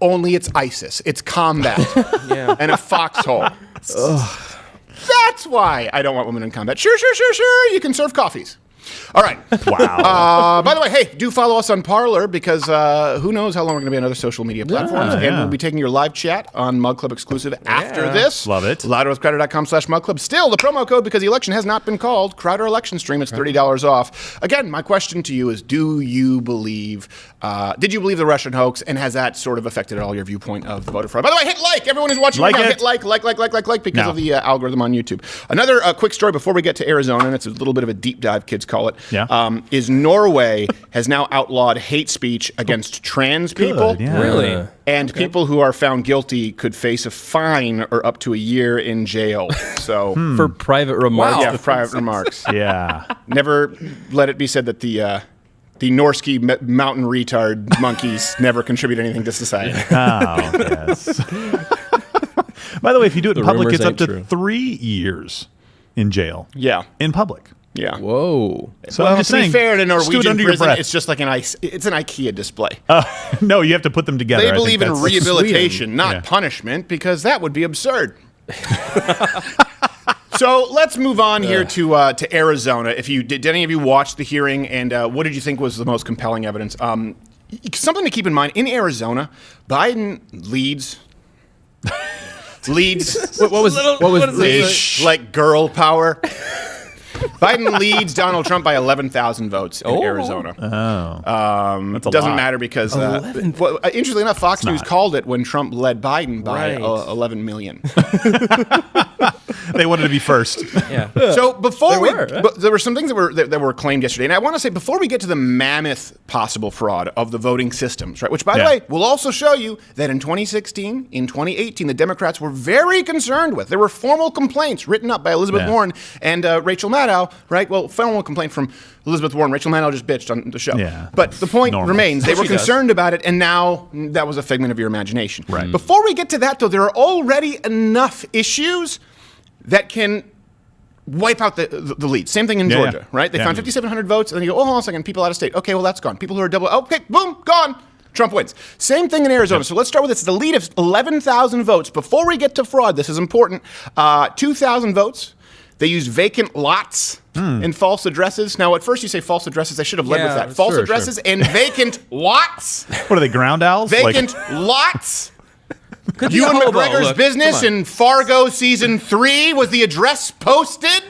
only it's ISIS. It's combat and a foxhole. That's why I don't want women in combat. Sure. You can serve coffees. All right. Wow. By the way, hey, do follow us on Parler because who knows how long we're going to be on other social media platforms. And we'll be taking your live chat on Mug Club exclusive after this. Love it. LouderWithCrowder.com/Mug Club. Still, the promo code, because the election has not been called, Crowder Election Stream, it's $30 off. Again, my question to you is, did you believe the Russian hoax, and has that sort of affected at all your viewpoint of the voter fraud? By the way, hit like. Everyone who's watching right now, hit like because of the algorithm on YouTube. Another quick story before we get to Arizona, and it's a little bit of a deep dive, kids call it. Is Norway has now outlawed hate speech against trans people. Really? And people who are found guilty could face a fine or up to a year in jail. So For private remarks. Yeah, for private remarks. Yeah. Never let it be said that the Norsky mountain retard monkeys never contribute anything to society. Oh, yes. By the way, if you do it in public, rumors it's up ain't to true. 3 years in jail. Yeah. In public. Yeah. Whoa. So Well, I'm just to be saying, fair, in a just do it Norwegian under your prison, breath. it's just like it's an IKEA display. No, you have to put them together. They I think believe in that's- rehabilitation, not Yeah. punishment, because that would be absurd. So let's move on here to Arizona. Did any of you watch the hearing, and what did you think was the most compelling evidence? Something to keep in mind: in Arizona, Biden leads. What was Like girl power. Biden leads Donald Trump by 11,000 votes in Arizona. That's a Doesn't lot. matter because, interestingly enough, Fox News called it when Trump led Biden by 11 million. They wanted to be first. Yeah. So before there were some things that were claimed yesterday, and I want to say before we get to the mammoth possible fraud of the voting systems, right? Which, by the way, will also show you that in 2016, in 2018, the Democrats were very concerned with. There were formal complaints written up by Elizabeth Warren and Rachel Maddow, right? Well, formal complaint from Elizabeth Warren. Rachel Maddow just bitched on the show. Yeah. But the point remains, they were She does. concerned about it, and now that was a figment of your imagination. Right. Before we get to that, though, there are already enough issues that can wipe out the lead. Same thing in Georgia, right? They found 5,700 votes, and then you go, oh, hold on a second, people out of state. Okay, well, that's gone. People who are double, okay, boom, gone. Trump wins. Same thing in Arizona. So let's start with this. The lead of 11,000 votes. Before we get to fraud, this is important. 2,000 votes. They used vacant lots and false addresses. Now, at first you say false addresses. I should have led with that. False addresses and vacant lots. What are they, ground owls? Vacant lots. Could be Ewan a hobo. McGregor's Look, business come on. in Fargo season 3 was the address posted.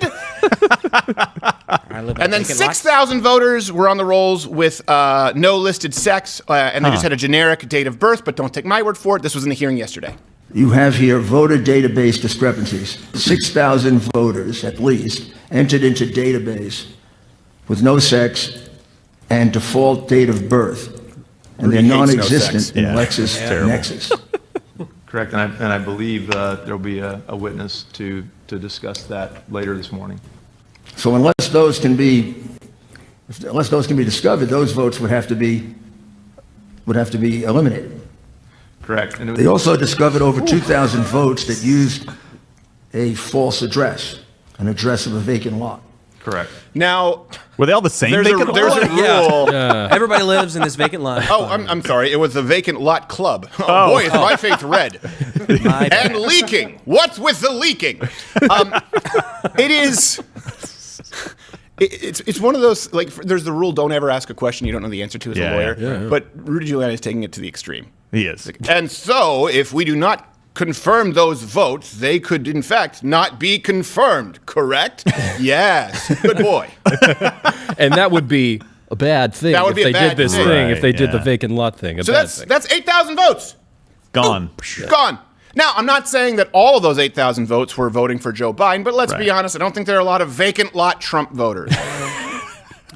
I live in And then vacant lots. 6,000 voters were on the rolls with no listed sex, and they just had a generic date of birth, but don't take my word for it. This was in the hearing yesterday. You have here voter database discrepancies. 6,000 voters, at least, entered into database with no sex and default date of birth. And they're Rudy hates no non-existent sex. in Yeah. LexisNexis. Correct, and I believe there'll be a witness to discuss that later this morning. So unless those can be discovered, those votes would have to be eliminated. Correct. And They also discovered over 2,000 votes that used a false address, an address of a vacant lot. correct. Now, Were they all the same? there's a vacant rule. Yeah. Everybody lives in this vacant lot. Oh, I'm sorry. It was the Vacant Lot Club. Oh, boy, is my faith red. My And leaking. What's with the leaking? It is. It's one of those, like, there's the rule, don't ever ask a question you don't know the answer to as Yeah, a lawyer. yeah. But Rudy Giuliani is taking it to the extreme. He is. And so, if we do not confirm those votes, they could, in fact, not be confirmed, correct? Yes. Good boy. And that would be a bad thing That would if be a they bad did this thing. thing, if they Right, did the yeah. vacant lot thing. So bad that's thing. 8,000 votes. Gone. Gone. Now, I'm not saying that all of those 8,000 votes were voting for Joe Biden, but let's be Right. honest, I don't think there are a lot of vacant lot Trump voters.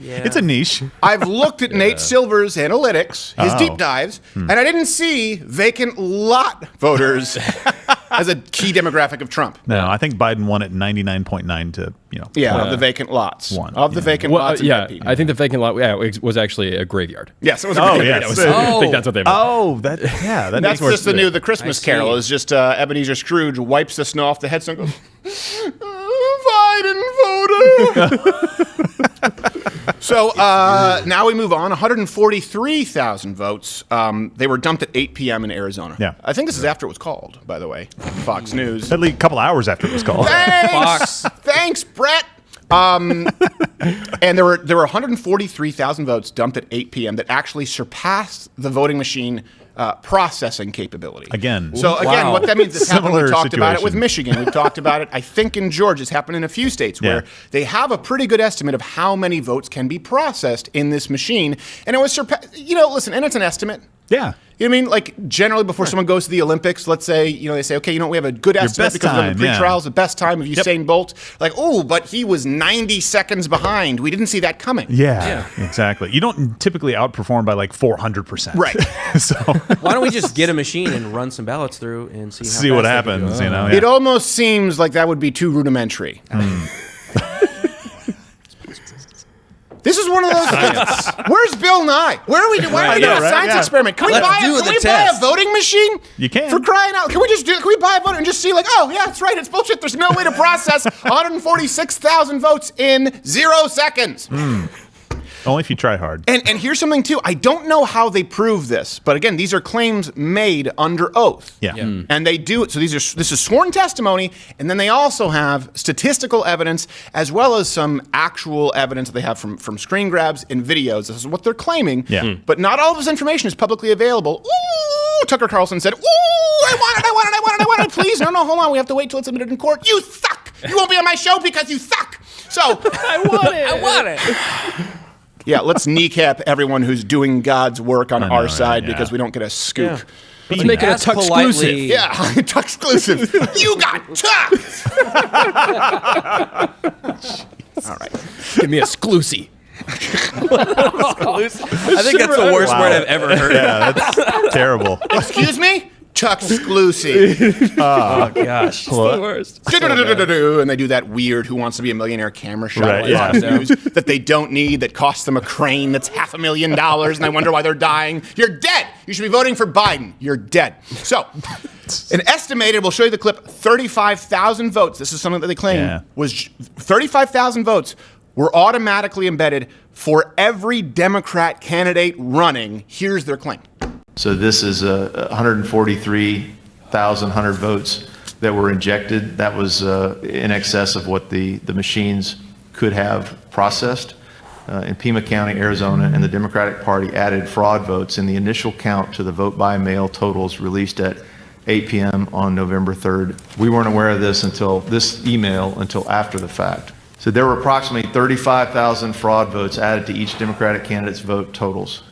It's a niche. I've looked at Nate Silver's analytics, his deep dives, and I didn't see vacant lot voters as a key demographic of Trump. No, I think Biden won at 99.9 to, Yeah, of the vacant lots. One, Of the yeah. vacant Well, lots. and yeah, dead people. I think the vacant lot was actually a graveyard. Yes, it was a Oh, great yes. video. I think that's what they meant. Oh, that That's makes more just the sense. new, the Christmas I see. Carol is just Ebenezer Scrooge wipes the snow off the headstone and goes, Biden voter. So now we move on. 143,000 votes. They were dumped at 8 p.m. in Arizona. Yeah. I think this is after it was called, by the way. Fox News. At least a couple hours after it was called. Thanks, Thanks, Brett. And there were 143,000 votes dumped at 8 p.m. that actually surpassed the voting machine processing capability. Again. So again, what that means is happened. We Similar talked about it with situation. Michigan. We've talked about it, I think, in Georgia. It's happened in a few states where they have a pretty good estimate of how many votes can be processed in this machine. And it was listen, and it's an estimate. Yeah. You know what I mean? Like, generally, before someone goes to the Olympics, let's say, they say, okay, we have a good estimate best because of the time, pre-trials, the best time of Usain Bolt. Like, oh, but he was 90 seconds behind. We didn't see that coming. Yeah, exactly. You don't typically outperform by like 400%. Right. So Why don't we just get a machine and run some ballots through and see see how what fast they can happens, go? Yeah. It almost seems like that would be too rudimentary. This is one of those things. Where's Bill Nye? Where are we? Why are we doing a science experiment? Can we Let's buy do the buy a test. voting machine? You can. For crying out! Can we buy a voter and just see like, oh yeah, that's right, it's bullshit. There's no way to process 146,000 votes in 0 seconds. Only if you try hard. And here's something too. I don't know how they prove this, but again, these are claims made under oath. Yeah. And they do it. So this is sworn testimony, and then they also have statistical evidence as well as some actual evidence that they have from screen grabs and videos. This is what they're claiming. Yeah. But not all of this information is publicly available. Ooh, Tucker Carlson said, ooh, I want it. Please, no, hold on. We have to wait till it's admitted in court. You suck. You won't be on my show because you suck. So I want it. yeah, let's kneecap everyone who's doing God's work on our side because we don't get a scoop. Yeah. Let's make it a Ask tuck politely- exclusive. Yeah, tuck exclusive. You got tucked. All right. Give me a exclusive. I think that's the worst word I've ever heard. Yeah, that's terrible. Excuse me? Tuck exclusive. Oh gosh. The worst. And they do that weird Who Wants to Be a Millionaire camera shot Right, on yeah. Fox News that they don't need, that costs them a crane that's $500,000, and I wonder why they're dying. You're dead. You should be voting for Biden. You're dead. So, an estimated, we'll show you the clip, 35,000 votes. This is something that they claim was 35,000 votes were automatically embedded for every Democrat candidate running. Here's their claim. So this is 143,100 votes that were injected. That was in excess of what the machines could have processed. In Pima County, Arizona, and the Democratic Party added fraud votes in the initial count to the vote by mail totals released at 8 p.m. on November 3rd. We weren't aware of this until after the fact. So there were approximately 35,000 fraud votes added to each Democratic candidate's vote totals.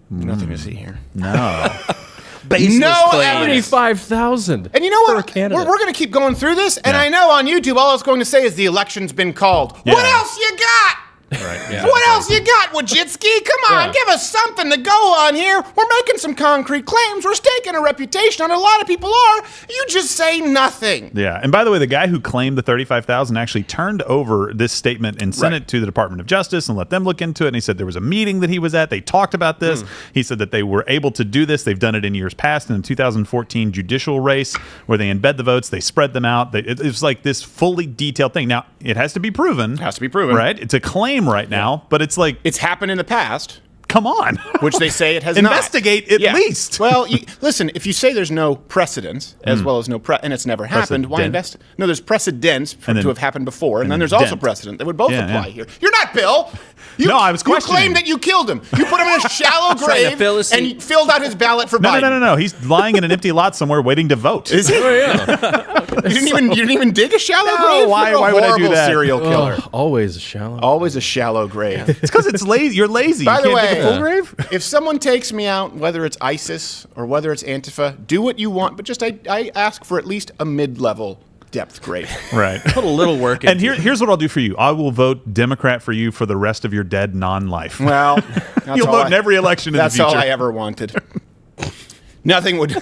Nothing to see here. No. Baseless No claims. evidence. 35,000. And you know For what? a candidate. We're going to keep going through this, and Yeah. I know on YouTube all I was going to say is the election's been called. What Yeah. else you got? Right. Yeah. What else you got, Wojcicki? Come on, give us something to go on here. We're making some concrete claims. We're staking a reputation on it. A lot of people are. You just say nothing. Yeah. And by the way, the guy who claimed the 35,000 actually turned over this statement and sent it to the Department of Justice and let them look into it. And he said there was a meeting that he was at. They talked about this. He said that they were able to do this. They've done it in years past in the 2014 judicial race where they embed the votes, they spread them out. It's like this fully detailed thing. Now, it has to be proven. It has to be proven. Right? It's a claim right now, but it's like, It's happened in the past, come on. which they say it has Investigate not. at least. Well, listen, if you say there's no precedence, as well as and it's never happened, why Precedent. invest? No, there's precedence for And to then- have happened before, and then and there's then also dent. precedent that would both Yeah, apply yeah. here. You're not Bill. No, I was questioning. You claimed that you killed him. You put him in a shallow Trying to grave fill his and seat. you filled out his ballot for Biden. No. He's lying in an empty lot somewhere waiting to vote. Is he? You didn't even dig a shallow No, grave. why- You're a why would I do horrible that? Serial killer. Always shallow. Always a shallow grave. It's because it's lazy. You're lazy. By you the can't way, dig a full grave? if someone takes me out, whether it's ISIS or whether it's Antifa, do what you want, but just I ask for at least a mid-level depth grave. Right. Put a little work in. And here's what I'll do for you. I will vote Democrat for you for the rest of your dead non-life. Well, that's You'll all vote in every election in the That's future. all I ever wanted. Nothing would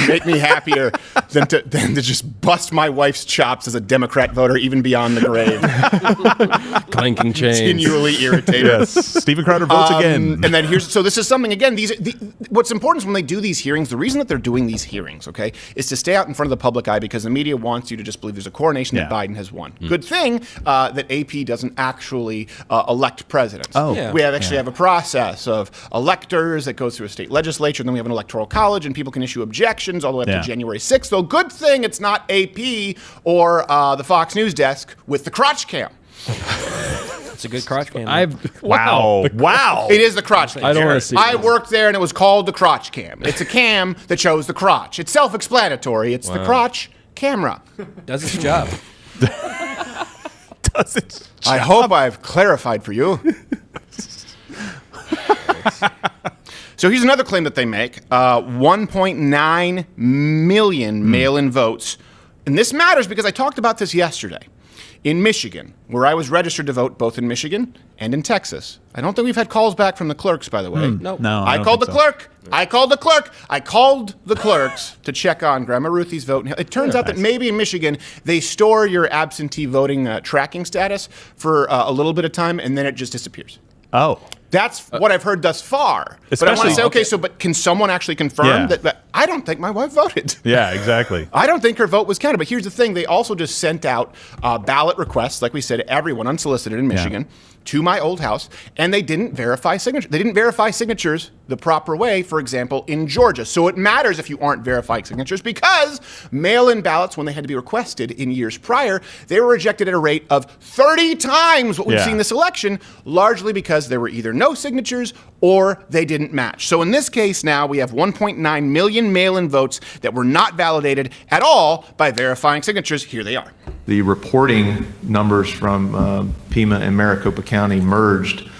make me happier than to just bust my wife's chops as a Democrat voter, even beyond the grave. Clanking chains. Continually irritated. Yes, Stephen Crowder votes again. And then so this is something, again, what's important is when they do these hearings, the reason that they're doing these hearings, okay, is to stay out in front of the public eye because the media wants you to just believe there's a coronation that Biden has won. Good thing that AP doesn't actually elect presidents. Oh. Yeah. We actually have a process of electors that goes through a state legislature, and then we have an electoral college, and people can issue objections all the way up to January 6th. So good thing it's not AP or the Fox News desk with the crotch cam. It's a good crotch cam. Wow. It is the crotch cam. I don't want to see I this. worked there, and it was called the crotch cam. It's a cam that shows the crotch. It's self-explanatory. It's the crotch camera. Does its job. Does it? I hope I've clarified for you. So here's another claim that they make. 1.9 million mail-in votes. And this matters because I talked about this yesterday. In Michigan, where I was registered to vote both in Michigan and in Texas. I don't think we've had calls back from the clerks, by the way. Nope. No, I don't called the think so. clerk. I called the clerk. I called the clerks to check on Grandma Ruthie's vote. And it turns out that maybe in Michigan, they store your absentee voting tracking status for a little bit of time, and then it just disappears. Oh. That's what I've heard thus far. But I want to Especially- say, but can someone actually confirm Yeah. that I don't think my wife voted? Yeah, exactly. I don't think her vote was counted. But here's the thing. They also just sent out ballot requests, like we said, everyone unsolicited in Michigan, to my old house, and they didn't verify signatures. They didn't verify signatures the proper way, for example, in Georgia. So it matters if you aren't verifying signatures because mail-in ballots, when they had to be requested in years prior, they were rejected at a rate of 30 times what we've seen this election, largely because there were either no signatures or they didn't match. So in this case now, we have 1.9 million mail-in votes that were not validated at all by verifying signatures. Here they are. The reporting numbers from Pima and Maricopa County merged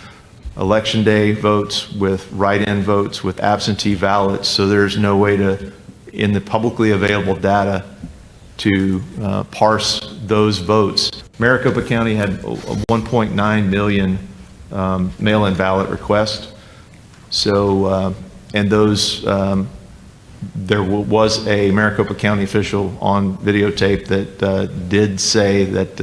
election day votes with write-in votes with absentee ballots, so there's no way to, in the publicly available data, to parse those votes. Maricopa County had a 1.9 million mail-in ballot requests. So, and those, there was a Maricopa County official on videotape that did say that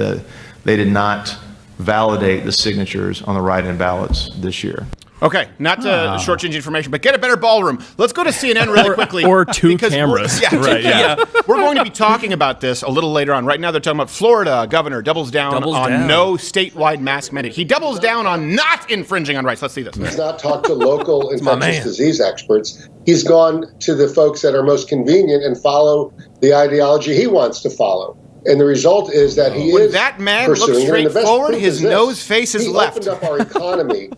they did not validate the signatures on the write-in ballots this year. Okay, not to shortchange information, but get a better ballroom. Let's go to CNN really quickly. Or two because cameras. We're going to be talking about this a little later on. Right now, they're talking about Florida governor doubles down on no statewide mask mandate. He doubles down on not infringing on rights. Let's see this. He's not talked to local infectious disease experts. He's gone to the folks that are most convenient and follow the ideology he wants to follow. And the result is that he is that man looks pursuing it. And the best straightforward, proof his is this. nose face is he left. He opened up our economy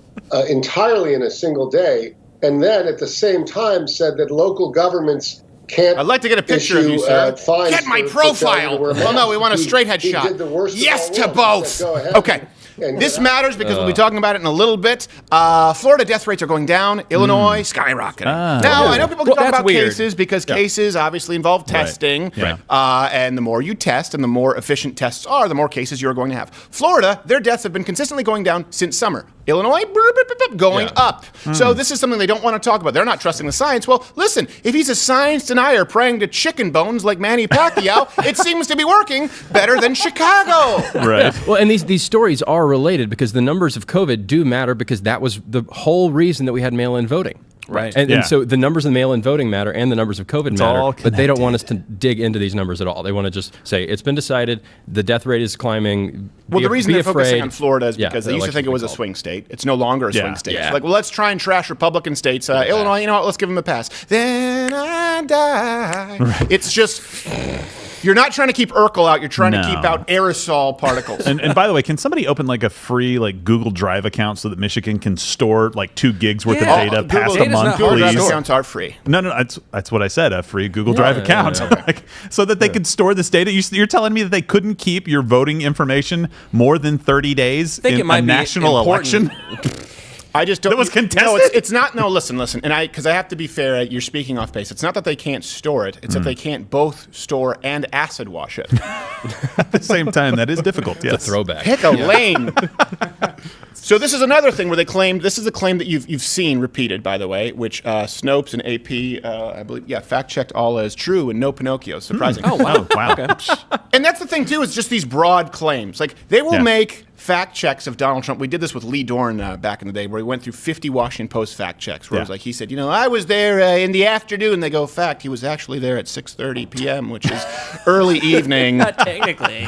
entirely in a single day, and then at the same time said that local governments can't. I'd like to get a picture of you, sir. Get my profile. Well, no, we want a straight head shot. Did the worst yes of to all both. Go ahead. Okay. And this matters because we'll be talking about it in a little bit. Florida death rates are going down. Illinois skyrocketing. Now, I know people can talk about cases because cases obviously involve testing. And the more you test and the more efficient tests are, the more cases you're going to have. Florida, their deaths have been consistently going down since summer. Illinois, going up. So this is something they don't want to talk about. They're not trusting the science. Well, listen, if he's a science denier praying to chicken bones like Manny Pacquiao, it seems to be working better than Chicago. Right. Well, and these stories are related because the numbers of COVID do matter because that was the whole reason that we had mail-in voting. Right. And so the numbers of mail-in voting matter and the numbers of COVID matter, all but they don't want us to dig into these numbers at all. They want to just say, it's been decided, the death rate is climbing. Well, the reason they're focusing afraid. on Florida is because the they used to think it was a election's been swing state. It's no longer a swing state. Yeah. It's like, well, let's try and trash Republican states. Illinois, you know what? Let's give them a pass. Then I die. Right. It's just... You're not trying to keep Urkel out. You're trying to keep out aerosol particles. And by the way, can somebody open like a free like Google Drive account so that Michigan can store like 2 gigs worth of data past a month, Google Drive please? accounts are free. No, that's what I said. A free Google Drive account, like, so that they could store this data. You're telling me that they couldn't keep your voting information more than 30 days think in it might a be national important. election? I just don't. That was contested? No, it's not. No, listen. And because I have to be fair, you're speaking off base. It's not that they can't store it. It's that they can't both store and acid wash it. At the same time, that is difficult. Yes. throwback. Pick a lane. So this is another thing where they claimed, this is a claim that you've seen repeated, by the way, which Snopes and AP, I believe, fact-checked all as true and no Pinocchio. Surprising. Oh, wow. Wow. Okay. And that's the thing, too, is just these broad claims. Like, they will make fact checks of Donald Trump. We did this with Lee Dorn back in the day, where we went through 50 Washington Post fact checks, where it was like, he said, I was there in the afternoon. They go, fact, he was actually there at 6:30 p.m., which is early evening. Not technically.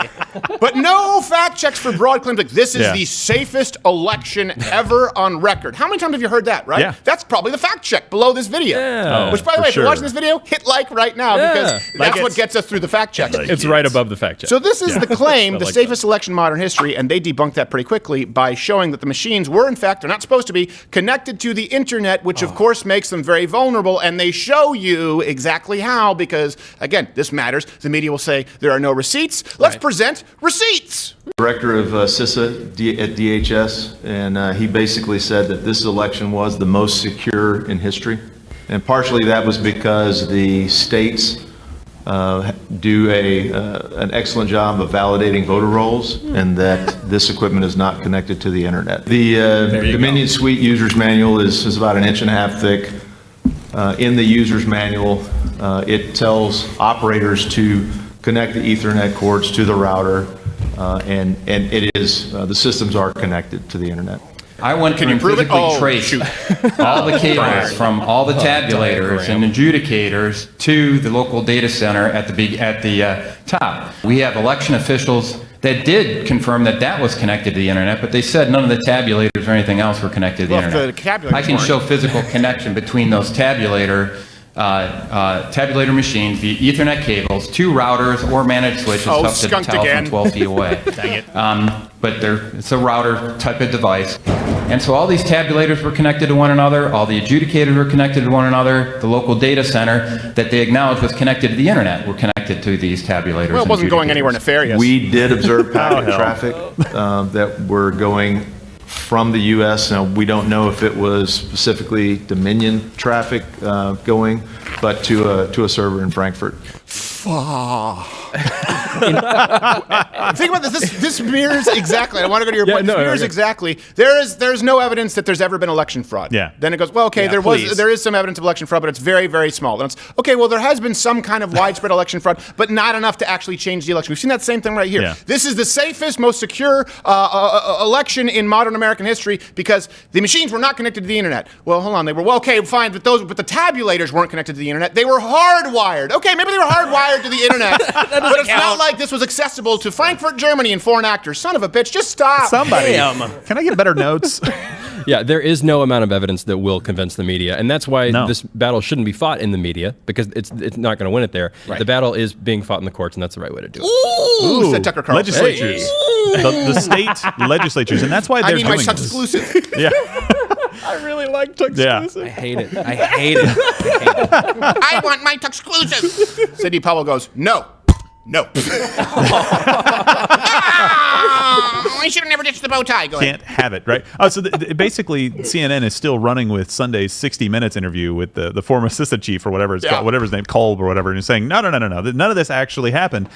But no fact checks for broad claims like this is the safest election ever on record. How many times have you heard that, right? Yeah. That's probably the fact check below this video. Yeah. Which, by the way, if you're watching this video, hit like right now, because Like that's what gets us through the fact checks. It's right above the fact check. So this is the claim, the safest election in modern history, and they debunked that pretty quickly by showing that the machines were, in fact, they're not supposed to be, connected to the internet, which of course makes them very vulnerable, and they show you exactly how, because, again, this matters. The media will say there are no receipts. Let's present receipts. Director of CISA at DHS, and he basically said that this election was the most secure in history. And partially that was because the states do an excellent job of validating voter rolls, and that this equipment is not connected to the internet. The Dominion Suite user's manual is about 1.5 inches thick. In the user's manual, it tells operators to connect the Ethernet cords to the router, and it is the systems are connected to the internet. I went through and physically traced all the cables from all the tabulators and adjudicators to the local data center at the top. We have election officials that did confirm that was connected to the internet, but they said none of the tabulators or anything else were connected to the internet. I can show physical connection between those tabulator machines via Ethernet cables, 2 routers or managed switches up to the telephone 12 feet away. Dang it. But it's a router type of device. And so all these tabulators were connected to one another, all the adjudicators were connected to one another, the local data center that they acknowledged was connected to the internet were connected to these tabulators. Well, it wasn't going anywhere nefarious. We did observe packet traffic that were going from the U.S. Now, we don't know if it was specifically Dominion traffic going, but to a server in Frankfurt. Think about this. This mirrors exactly. I want to go to your point. This mirrors exactly. There's no evidence that there's ever been election fraud. Yeah. Then it goes, well, okay, there is some evidence of election fraud, but it's very, very small. Then it's okay. Well, there has been some kind of widespread election fraud, but not enough to actually change the election. We've seen that same thing right here. Yeah. This is the safest, most secure election in modern American history because the machines were not connected to the internet. Well, hold on. They were okay, fine, but the tabulators weren't connected to the internet. They were hardwired. Okay, maybe they were hardwired to the internet, but it's not like this was accessible to Frankfurt, Germany, and foreign actors. Son of a bitch, just stop. Somebody. Can I get better notes? Yeah, there is no amount of evidence that will convince the media, and that's why this battle shouldn't be fought in the media, because it's not going to win it there. Right. The battle is being fought in the courts, and that's the right way to do it. Ooh, said Tucker Carlson. Legislatures. The state legislatures, and that's why they're doing this. I need my Tuck exclusive. Yeah. I really like Tuck exclusive. I hate it. I hate it. I want my Tuck exclusive. Sidney Powell goes, no. I should have never ditched the bow tie. Go ahead. Can't have it, right? Oh, so basically, CNN is still running with Sunday's 60 Minutes interview with the former assistant chief or whatever it's called, whatever his name, Kolb or whatever, and he's saying, no, none of this actually happened.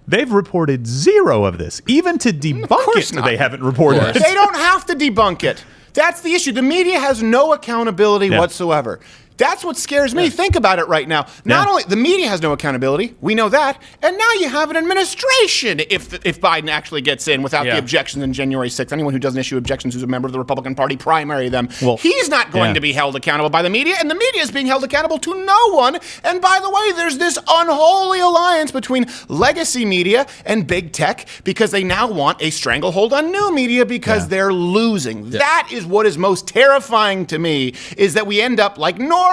They've reported zero of this. Even to debunk it, they haven't reported it. They don't have to debunk it. That's the issue. The media has no accountability whatsoever. That's what scares me. Think about it right now. Not only the media has no accountability, we know that, and now you have an administration if Biden actually gets in without the objections on January 6th. Anyone who doesn't issue objections who's a member of the Republican Party, primary them. Well, he's not going to be held accountable by the media, and the media is being held accountable to no one. And by the way, there's this unholy alliance between legacy media and big tech because they now want a stranglehold on new media because they're losing. That is what is most terrifying to me, is that we end up like Norway,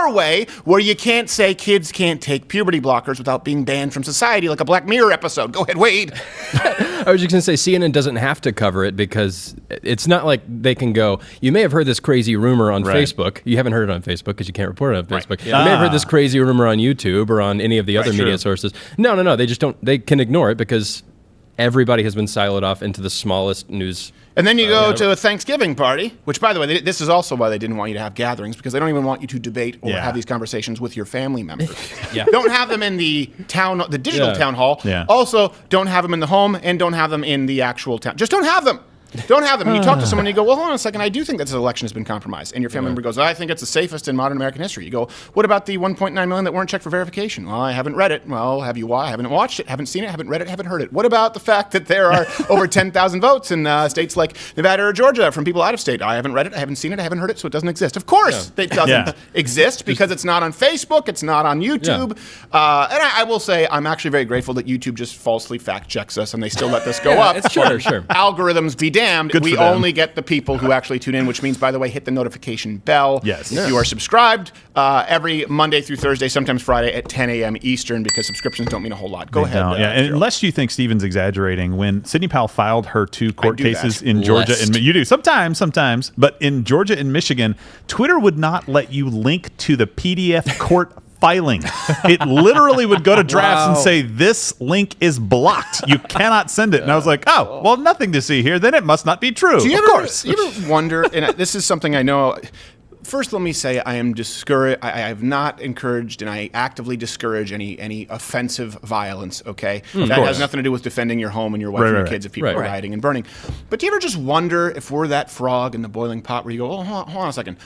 where you can't say kids can't take puberty blockers without being banned from society, like a Black Mirror episode. Go ahead, Wade. I was just going to say, CNN doesn't have to cover it because it's not like they can go, you may have heard this crazy rumor on Facebook. You haven't heard it on Facebook because you can't report it on Facebook. You may have heard this crazy rumor on YouTube or on any of the other media sources. No. They just don't. They can ignore it because everybody has been siloed off into the smallest news. And then you go to a Thanksgiving party, which, by the way, this is also why they didn't want you to have gatherings, because they don't even want you to debate or have these conversations with your family members. Don't have them in the digital town hall. Also, don't have them in the home, and don't have them in the actual town. Just don't have them. Don't have them. And you talk to someone and you go, well, hold on a second. I do think that this election has been compromised. And your family member goes, I think it's the safest in modern American history. You go, what about the 1.9 million that weren't checked for verification? Well, I haven't read it. Well, have you? I haven't watched it, haven't seen it, haven't read it, haven't heard it. What about the fact that there are over 10,000 votes in states like Nevada or Georgia from people out of state? I haven't read it, I haven't seen it, I haven't heard it, so it doesn't exist. Of course it doesn't exist because it's not on Facebook, it's not on YouTube. And I will say I'm actually very grateful that YouTube just falsely fact checks us and they still let this go up. It's sure. Algorithms be damned. Good We for them. only get the people who actually tune in, which means, by the way, hit the notification bell. Yes. If you are subscribed every Monday through Thursday, sometimes Friday at 10 a.m. Eastern, because subscriptions don't mean a whole lot. Go ahead. And Gerald. unless you think Stephen's exaggerating, when Sidney Powell filed her 2 court do cases that. in Georgia, and you do sometimes, but in Georgia and Michigan, Twitter would not let you link to the PDF court filing. It literally would go to drafts and say, this link is blocked. You cannot send it. And I was like, oh, well, nothing to see here. Then it must not be true. Do you of ever, course. You ever wonder, and this is something I know. First, let me say I am discouraged. I have not encouraged, and I actively discourage any offensive violence. Okay, that has nothing to do with defending your home and your wife and your kids if people are rioting and burning. But do you ever just wonder if we're that frog in the boiling pot where you go, oh, hold on a second.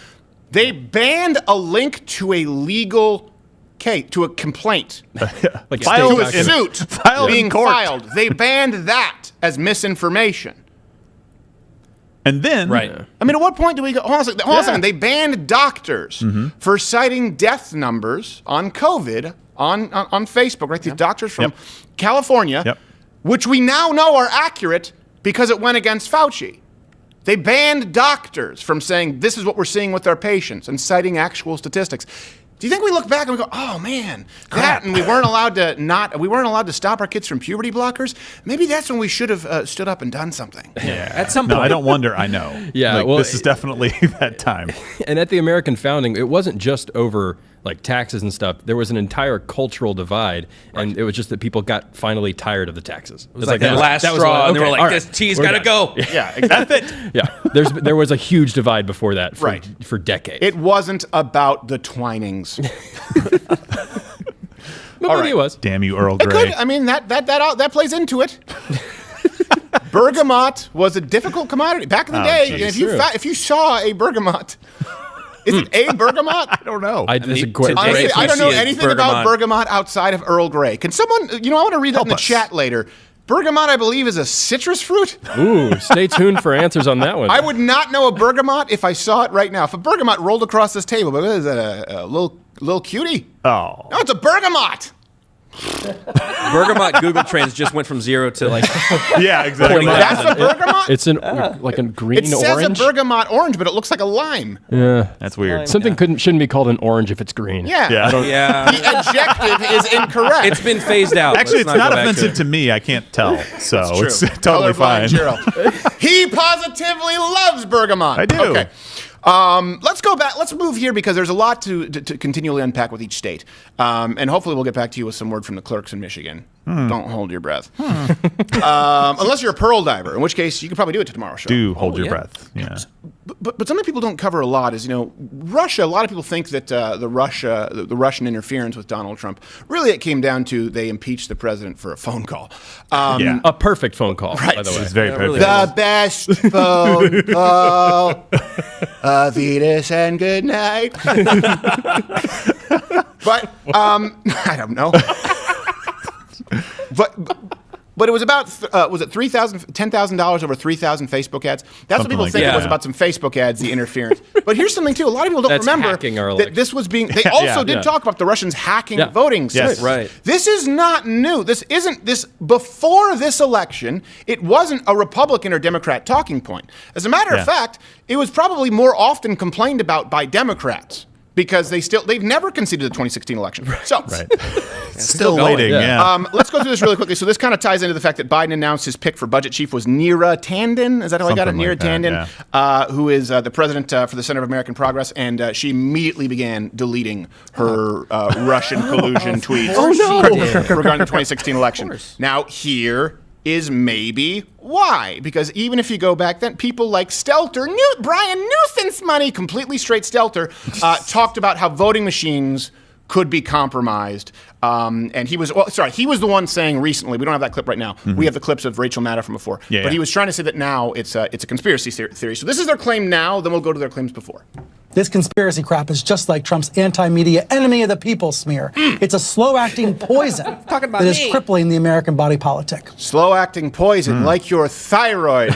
They banned a link to a legal case, to a complaint, Like to a state suit Filed in being court. filed. They banned that as misinformation. And then, I mean, at what point do we go? Hold on a second. They banned doctors for citing death numbers on COVID on Facebook, right? These doctors from California, which we now know are accurate because it went against Fauci. They banned doctors from saying this is what we're seeing with our patients and citing actual statistics. Do you think we look back and we go, oh man, that, and we weren't allowed to stop our kids from puberty blockers? Maybe that's when we should have stood up and done something. At some point. No, I don't wonder. I know. This is definitely that time. And at the American founding, it wasn't just over like taxes and stuff. There was an entire cultural divide, and it was just that people got finally tired of the taxes. It was like that last straw, and they were like, this tea's got to go. Yeah, exactly. There was a huge divide before that for decades. It wasn't about the Twinings. But maybe it was. Damn you, Earl It Grey. could. I mean, that plays into it. Bergamot was a difficult commodity back in the day. geez. If you saw a bergamot, is it a bergamot? I don't know. Honestly, I don't know anything about bergamot outside of Earl Grey. Can someone, I want to read that in the chat later. Bergamot, I believe, is a citrus fruit. Ooh, stay tuned for answers on that one. I would not know a bergamot if I saw it right now. If a bergamot rolled across this table, but is that a little cutie? Oh. No, it's a bergamot. Bergamot Google Trends just went from 0 to like. Yeah, exactly. That's a bergamot? It's like a green It says orange. a bergamot orange, but it looks like a lime. Yeah, that's weird. Something shouldn't be called an orange if it's green. Yeah. The adjective is incorrect. It's been phased out. Actually, it's not offensive to me. I can't tell. So it's totally fine. He positively loves bergamot. I do. Okay. Let's go back. Let's move here because there's a lot to continually unpack with each state. And hopefully we'll get back to you with some word from the clerks in Michigan. Don't hold your breath. Unless you're a pearl diver, in which case you could probably do it to tomorrow's show. Do hold your breath. Yeah. But something people don't cover a lot is, Russia. A lot of people think that the Russian interference with Donald Trump, really it came down to they impeached the president for a phone call. A perfect phone call, right. by the way. It's very perfect. The best phone call. Venus and good night. But I don't know. But it was about was it $10,000 over 3,000 Facebook ads? That's what people think it was about some Facebook ads, the interference. But here's something too: a lot of people don't remember that this was being. They also did talk about the Russians hacking voting systems. Right. This is not new. This isn't this before this election. It wasn't a Republican or Democrat talking point. As a matter of fact, it was probably more often complained about by Democrats. Because they've never conceded the 2016 election. So, still waiting. Yeah. Let's go through this really quickly. So this kind of ties into the fact that Biden announced his pick for budget chief was Neera Tanden. Is that how I got it? Neera Tanden, who is the president for the Center of American Progress, and she immediately began deleting her Russian collusion tweets regarding the 2016 election. Now here is maybe why. Because even if you go back then, people like Stelter, Brian Newsom's money, completely straight Stelter, talked about how voting machines could be compromised. And he was the one saying recently, we don't have that clip right now. We have the clips of Rachel Maddow from before. But he was trying to say that now it's a conspiracy theory. So this is their claim now, then we'll go to their claims before. This conspiracy crap is just like Trump's anti-media enemy of the people smear. It's a slow-acting poison that is crippling the American body politic. Slow-acting poison, like your thyroid.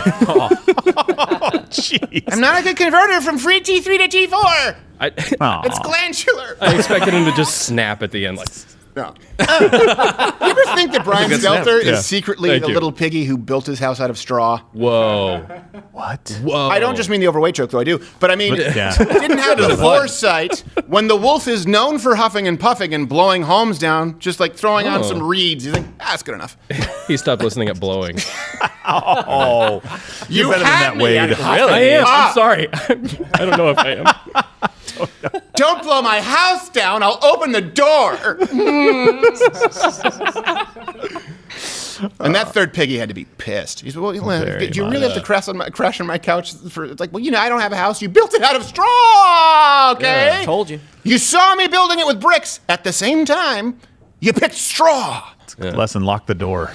Jeez. I'm not a good converter from free T3 to T4. It's glandular. I expected him to just snap at the end, like. No. You ever think that Brian Stelter is secretly the little piggy who built his house out of straw? Whoa. What? Whoa. I don't just mean the overweight joke, though I do. But I mean, didn't have the foresight when the wolf is known for huffing and puffing and blowing homes down, just like throwing on some reeds. You think, that's good enough. He stopped listening at blowing. Oh. You better than had that, me Wade. at huffing. I am. I'm sorry. I don't know if I am. Don't blow my house down. I'll open the door. And that third piggy had to be pissed. He said, well, did you really have to crash on my couch? It's like, well, I don't have a house. You built it out of straw, okay? Yeah, told you. You saw me building it with bricks. At the same time, you picked straw. Lesson, lock the door.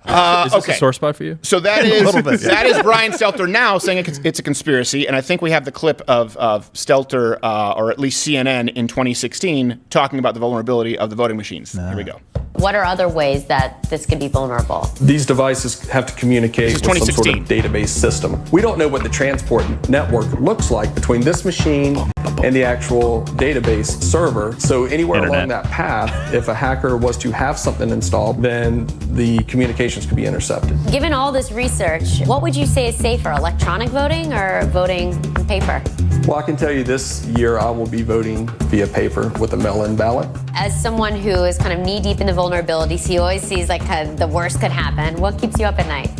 Is this a sore spot for you? So that is that is Brian Stelter now saying it's a conspiracy, and I think we have the clip of Stelter, or at least CNN in 2016, talking about the vulnerability of the voting machines. Here we go. What are other ways that this could be vulnerable? These devices have to communicate with some sort of database system. We don't know what the transport network looks like between this machine and the actual database server. So anywhere along that path, if a hacker was to have something installed, then the communications could be intercepted. Given all this research, what would you say is safer, electronic voting or voting on paper? Well, I can tell you this year I will be voting via paper with a mail-in ballot. As someone who is kind of knee-deep in the vulnerabilities, he always sees like the worst could happen. What keeps you up at night?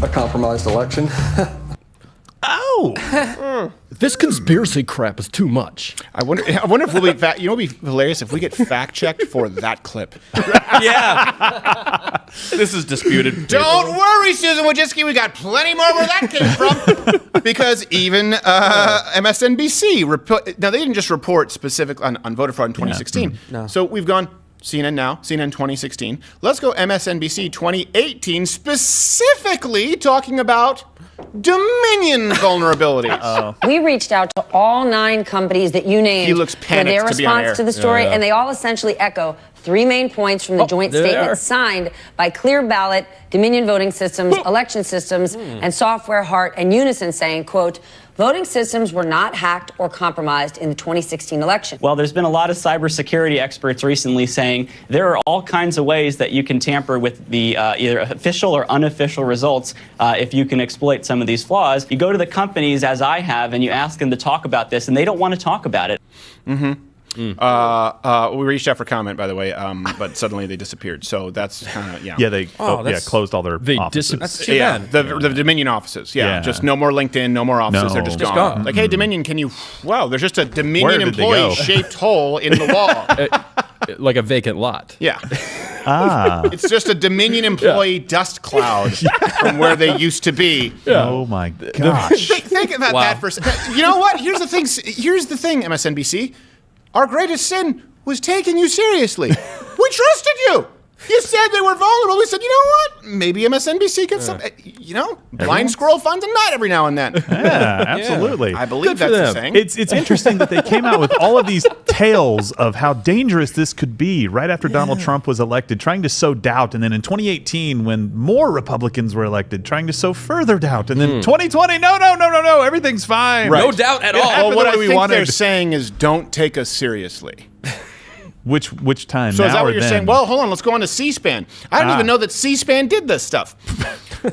A compromised election. Oh! This conspiracy crap is too much. I wonder if we'll be it would be hilarious if we get fact-checked for that clip. Yeah. This is disputed. Don't worry, Susan Wojcicki, we got plenty more where that came from. Because even MSNBC, now they didn't just report specific on voter fraud in 2016. No. So we've gone CNN now, CNN 2016. Let's go MSNBC 2018, specifically talking about Dominion vulnerabilities. We reached out to all 9 companies that you named He looks panicked for their to be on response air. to the story, and they all essentially echo 3 main points from the joint statement signed by Clear Ballot, Dominion Voting Systems, Election Systems, and Software Heart and Unison, saying, quote, voting systems were not hacked or compromised in the 2016 election. Well, there's been a lot of cybersecurity experts recently saying there are all kinds of ways that you can tamper with the either official or unofficial results if you can exploit some of these flaws. You go to the companies, as I have, and you ask them to talk about this, and they don't want to talk about it. We reached out for comment, by the way, but suddenly they disappeared. So that's kind of, Yeah, they closed all their offices. That's too bad. The Dominion offices. Yeah, just no more LinkedIn, no more offices. They're just gone. Like, hey, Dominion, can you? Wow, there's just a Dominion employee-shaped hole in the wall. Like a vacant lot. Yeah. It's just a Dominion employee dust cloud from where they used to be. Oh my gosh. Think about that for a second. You know what? Here's the thing, MSNBC. Our greatest sin was taking you seriously. We trusted you. You said they were vulnerable. We said, you know what? Maybe MSNBC gets some, blind squirrel finds a nut every now and then. Yeah, absolutely. I believe that's the saying. It's interesting that they came out with all of these tales of how dangerous this could be right after Donald Trump was elected, trying to sow doubt. And then in 2018, when more Republicans were elected, trying to sow further doubt. And then 2020, no, everything's fine. Right. No doubt at all. Well, what I think they're saying is don't take us seriously. Which time? So now is that or what you're then? saying? Well, hold on. Let's go on to C-SPAN. I didn't even know that C-SPAN did this stuff.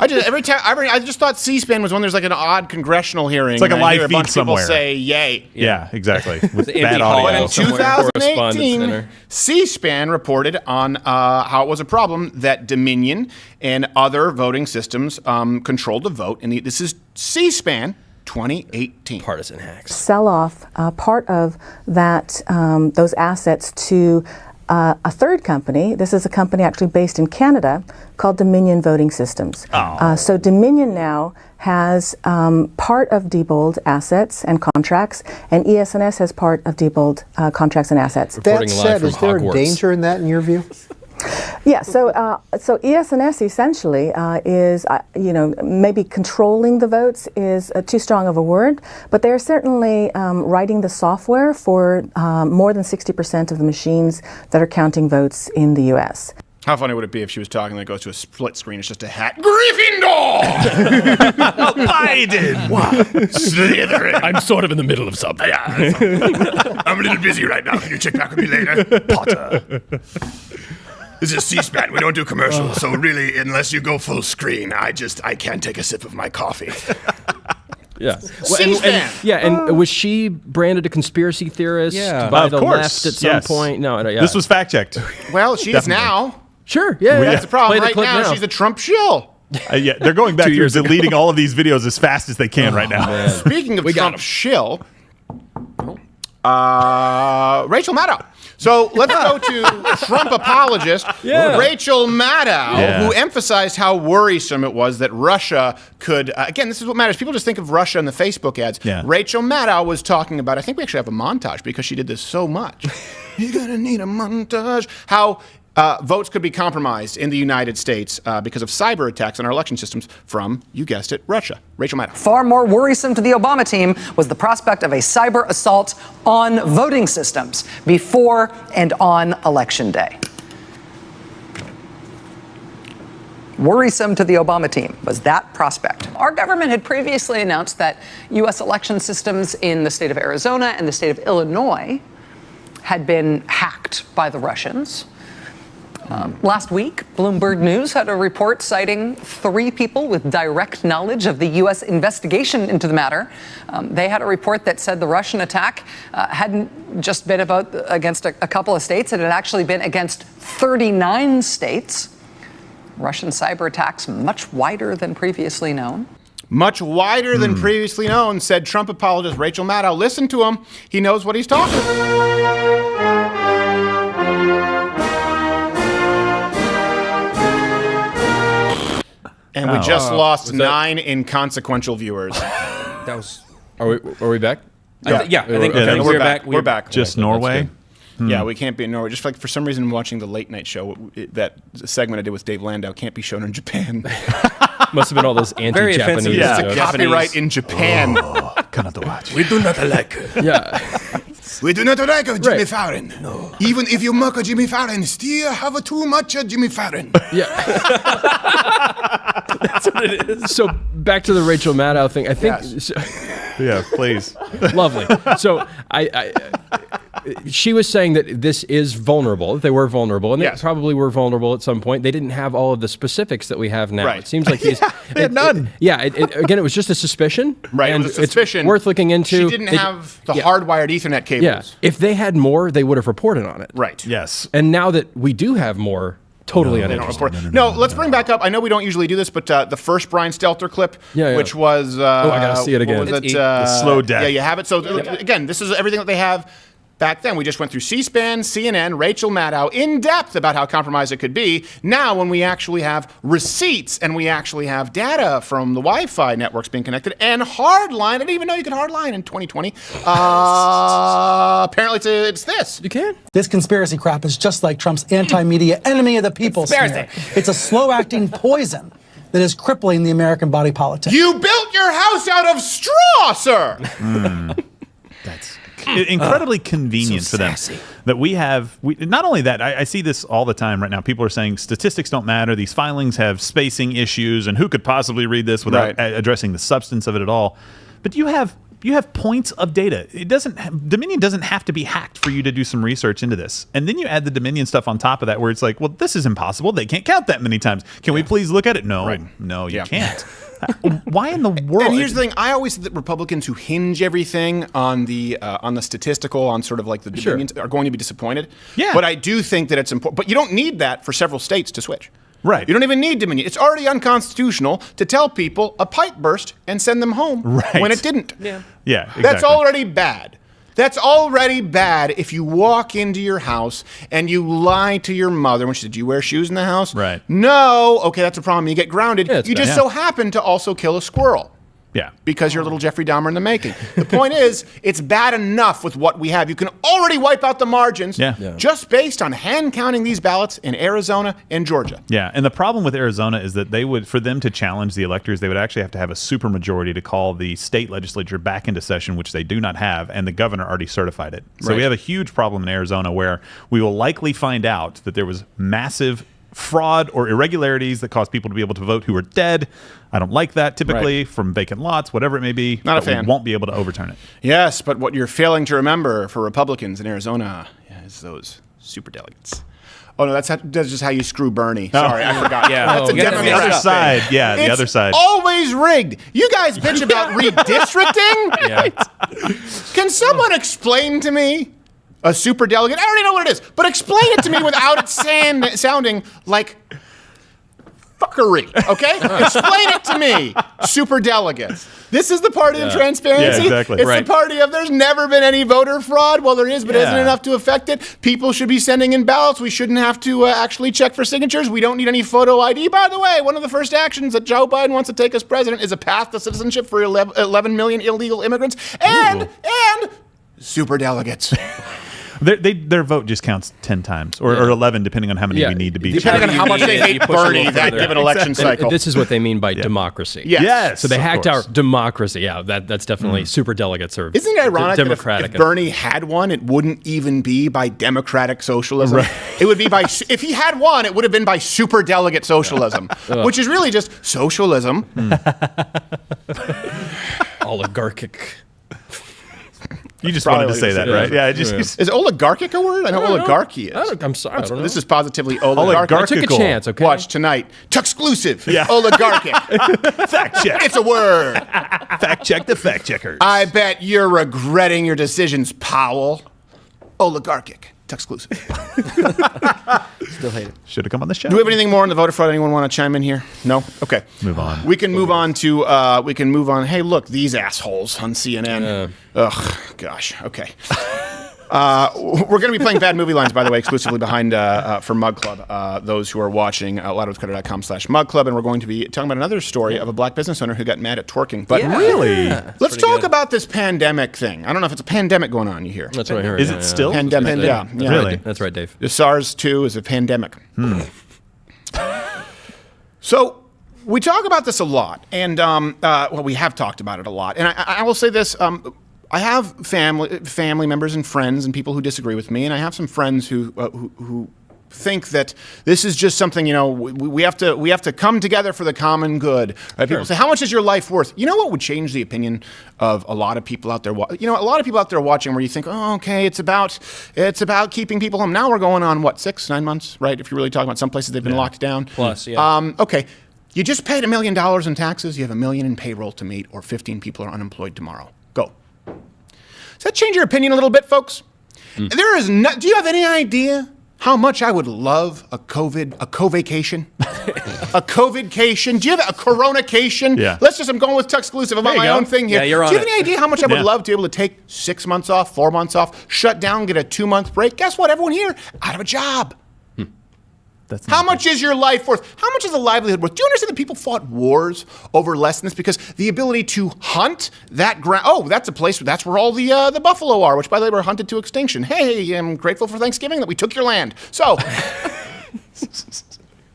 I just thought C-SPAN was when there's like an odd congressional hearing. It's like a live hear a feed bunch of somewhere. people say yay. Yeah, exactly. With the bad empty audio. hall. But in Somewhere. 2018, C-SPAN reported on how it was a problem that Dominion and other voting systems controlled the vote. And this is C-SPAN 2018. Partisan hacks. Sell off part of that those assets to a third company. This is a company actually based in Canada called Dominion Voting Systems. So Dominion now has part of Diebold assets and contracts, and ES&S has part of Diebold contracts and assets. That said, is there a danger in that in your view? Yeah, so ES&S essentially is, maybe controlling the votes is too strong of a word, but they're certainly writing the software for more than 60% of the machines that are counting votes in the U.S. How funny would it be if she was talking and it goes to a split screen, it's just a hat. Gryffindor! Biden! Wow. Slytherin! I'm sort of in the middle of something. I'm a little busy right now. Can you check back with me later? Potter. This is C-SPAN. We don't do commercials. So really, unless you go full screen, I can't take a sip of my coffee. Yeah. C-SPAN. And was she branded a conspiracy theorist by the left at some point? No. This was fact-checked. Well, she is now. Sure, yeah. That's the problem. Play the Right now, she's a Trump shill. They're going back through deleting all of these videos as fast as they can right now. Man. Speaking of Trump shill, Rachel Maddow. So let's go to Trump apologist Rachel Maddow, who emphasized how worrisome it was that Russia could, again, this is what matters. People just think of Russia in the Facebook ads. Yeah. Rachel Maddow was talking about, I think we actually have a montage because she did this so much. You're going to need a montage. How votes could be compromised in the United States because of cyber attacks on our election systems from, you guessed it, Russia. Rachel Maddow. Far more worrisome to the Obama team was the prospect of a cyber assault on voting systems before and on Election Day. Worrisome to the Obama team was that prospect. Our government had previously announced that U.S. election systems in the state of Arizona and the state of Illinois had been hacked by the Russians. Last week, Bloomberg News had a report citing 3 people with direct knowledge of the U.S. investigation into the matter. They had a report that said the Russian attack hadn't just been against a couple of states, it had actually been against 39 states. Russian cyber attacks much wider than previously known. Much wider than previously known, said Trump apologist Rachel Maddow. Listen to him. He knows what he's talking about. And we just lost 9 inconsequential viewers. That was. Are we back? I think we're back. We're back. Just Norway? Yeah, we can't be in Norway. Just like for some reason, watching the late night show, that segment I did with Dave Landau can't be shown in Japan. Must have been all those anti-Japanese. It's a copyright in Japan. Cannot watch. We do not like it. Yeah. We do not like Jimmy Fallon. No. Even if you mock Jimmy Fallon, still have too much Jimmy Fallon. Yeah. That's what it is. So back to the Rachel Maddow thing. I think. Yeah, please. Lovely. So she was saying that this is vulnerable, that they were vulnerable, and they probably were vulnerable at some point. They didn't have all of the specifics that we have now. Right. It seems like they had none. Again, it was just a suspicion. Right, and it was a suspicion. It's worth looking into. She didn't have the hardwired Ethernet cables. Yeah. If they had more, they would have reported on it. Right. Yes. And now that we do have more, totally uninteresting. No, let's bring back up. I know we don't usually do this, but the first Brian Stelter clip, which was... I got to see it again. The slow death. Yeah, you have it. So, again, this is everything that they have back then. We just went through C-SPAN, CNN, Rachel Maddow, in depth about how compromised it could be. Now, when we actually have receipts and we actually have data from the Wi-Fi networks being connected and hardline, I didn't even know you could hardline in 2020. Apparently, it's this. You can. This conspiracy crap is just like Trump's anti-media enemy of the people smear. It's a slow-acting poison that is crippling the American body politic. You built your house out of straw, sir. That's incredibly convenient for them that we have. Not only that, I see this all the time right now. People are saying statistics don't matter. These filings have spacing issues, and who could possibly read this without addressing the substance of it at all? But you have points of data. Dominion doesn't have to be hacked for you to do some research into this. And then you add the Dominion stuff on top of that, where it's like, well, this is impossible. They can't count that many times. Can we please look at it? No, no, you can't. Why in the world? And here's the thing: I always think that Republicans who hinge everything on the statistical, on sort of like the Dominions, are going to be disappointed. Yeah. But I do think that it's important. But you don't need that for several states to switch. Right. You don't even need Dominion. It's already unconstitutional to tell people a pipe burst and send them home when it didn't. Yeah, exactly. That's already bad. That's already bad if you walk into your house and you lie to your mother when she said, do you wear shoes in the house? Right. No. Okay, that's a problem. You get grounded. Yeah, you just so happen to also kill a squirrel. Yeah. Because you're a little Jeffrey Dahmer in the making. The point is, it's bad enough with what we have. You can already wipe out the margins just based on hand counting these ballots in Arizona and Georgia. Yeah, and the problem with Arizona is that for them to challenge the electors, they would actually have to have a supermajority to call the state legislature back into session, which they do not have, and the governor already certified it. So we have a huge problem in Arizona where we will likely find out that there was massive fraud or irregularities that caused people to be able to vote who are dead. I don't like that typically from vacant lots, whatever it may be. Not a fan. We won't be able to overturn it. Yes, but what you're failing to remember for Republicans in Arizona is those superdelegates. Oh, no, that's just how you screw Bernie. Sorry, I forgot. That's the other side. Yeah, the other side. It's always rigged. You guys bitch about redistricting? Can someone explain to me a superdelegate? I already know what it is, but explain it to me without it sounding like fuckery, okay? Explain it to me, superdelegates. This is the party of transparency. Yeah, exactly. It's the party of there's never been any voter fraud. Well, there is, but isn't enough to affect it. People should be sending in ballots. We shouldn't have to actually check for signatures. We don't need any photo ID. By the way, one of the first actions that Joe Biden wants to take as president is a path to citizenship for 11 million illegal immigrants and superdelegates. Their vote just counts 10 times or 11, depending on how many we need to be. Depending on how much they hate Bernie that given election cycle. This is what they mean by democracy. Yes. So they hacked our democracy. Yeah, that's definitely superdelegates or Isn't it ironic democratic. that if Bernie had one, it wouldn't even be by democratic socialism? Right. It would be by, if he had one, it would have been by superdelegate socialism, which is really just socialism. Oligarchic. You just wanted to say that, right? Yeah. Is oligarchic a word? I know oligarchy is. I'm sorry. I don't know. This is positively oligarchic. I took a chance, okay? Watch tonight. Tuxclusive. Yeah. Oligarchic. Fact check. It's a word. Fact check the fact checkers. I bet you're regretting your decisions, Powell. Oligarchic. Tuxclusive. Still hate it. Should have come on the show. Do we have anything more on the voter fraud? Anyone want to chime in here? No? Okay. Move on. We can move on to, hey, look, these assholes on CNN. Ugh, gosh. Okay. We're going to be playing bad movie lines, by the way, exclusively behind for Mug Club. Those who are watching loudwithcutter.com/Mug Club, and we're going to be talking about another story of a black business owner who got mad at twerking. But really, let's talk about this pandemic thing. I don't know if it's a pandemic going on. You hear? That's what I heard. Is it still pandemic? Yeah. Really? That's right, Dave. The SARS-2 is a pandemic. So we talk about this a lot, and we have talked about it a lot. And I will say this. I have family members and friends and people who disagree with me, and I have some friends who think that this is just something, we have to come together for the common good. Right? People say, how much is your life worth? You know what would change the opinion of a lot of people out there? A lot of people out there watching where you think, oh, okay, it's about keeping people home. Now we're going on, 6-9 months, right? If you're really talking about some places they've been locked down. Plus, yeah. Okay. You just paid $1 million in taxes. You have $1 million in payroll to meet, or 15 people are unemployed tomorrow. Go. Does that change your opinion a little bit, folks? There is no. Do you have any idea how much I would love a co-vacation? A COVID-cation? Do you have a corona-cation? Yeah. I'm going with Tuxclusive about my own thing here. Yeah, you're on Do you have it. any idea how much I would love to be able to take 6 months off, 4 months off, shut down, get a 2-month break? Guess what? Everyone here out of a job. How much is your life worth? How much is a livelihood worth? Do you understand that people fought wars over less than this? Because the ability to hunt that ground, that's a place, that's where all the buffalo are, which by the way were hunted to extinction. Hey, I'm grateful for Thanksgiving that we took your land. So,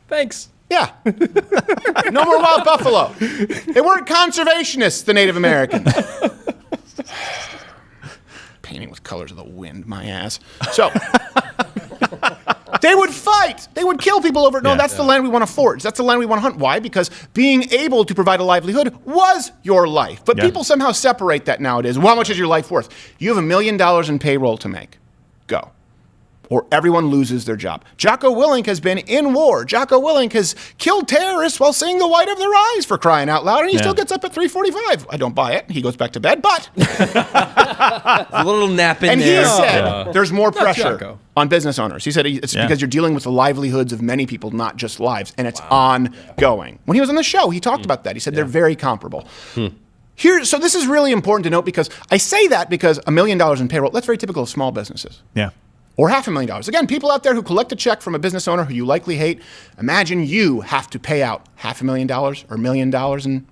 Thanks. Yeah. No more wild buffalo. They weren't conservationists, the Native Americans. Painting with colors of the wind, my ass. So, they would fight. They would kill people over it. No, that's the land we want to forage. That's the land we want to hunt. Why? Because being able to provide a livelihood was your life. But people somehow separate that nowadays. Well, how much is your life worth? You have $1 million in payroll to make. Go. Or everyone loses their job. Jocko Willink has been in war. Jocko Willink has killed terrorists while seeing the white of their eyes, for crying out loud, and he still gets up at 3:45. I don't buy it. He goes back to bed, but a little nap in and there. And he said there's more pressure on business owners. He said it's because you're dealing with the livelihoods of many people, not just lives, and it's ongoing. When he was on the show, he talked about that. He said they're very comparable. So this is really important to note because I say that because $1 million in payroll, that's very typical of small businesses. Yeah. Or $500,000. Again, people out there who collect a check from a business owner who you likely hate, imagine you have to pay out $500,000 or $1 million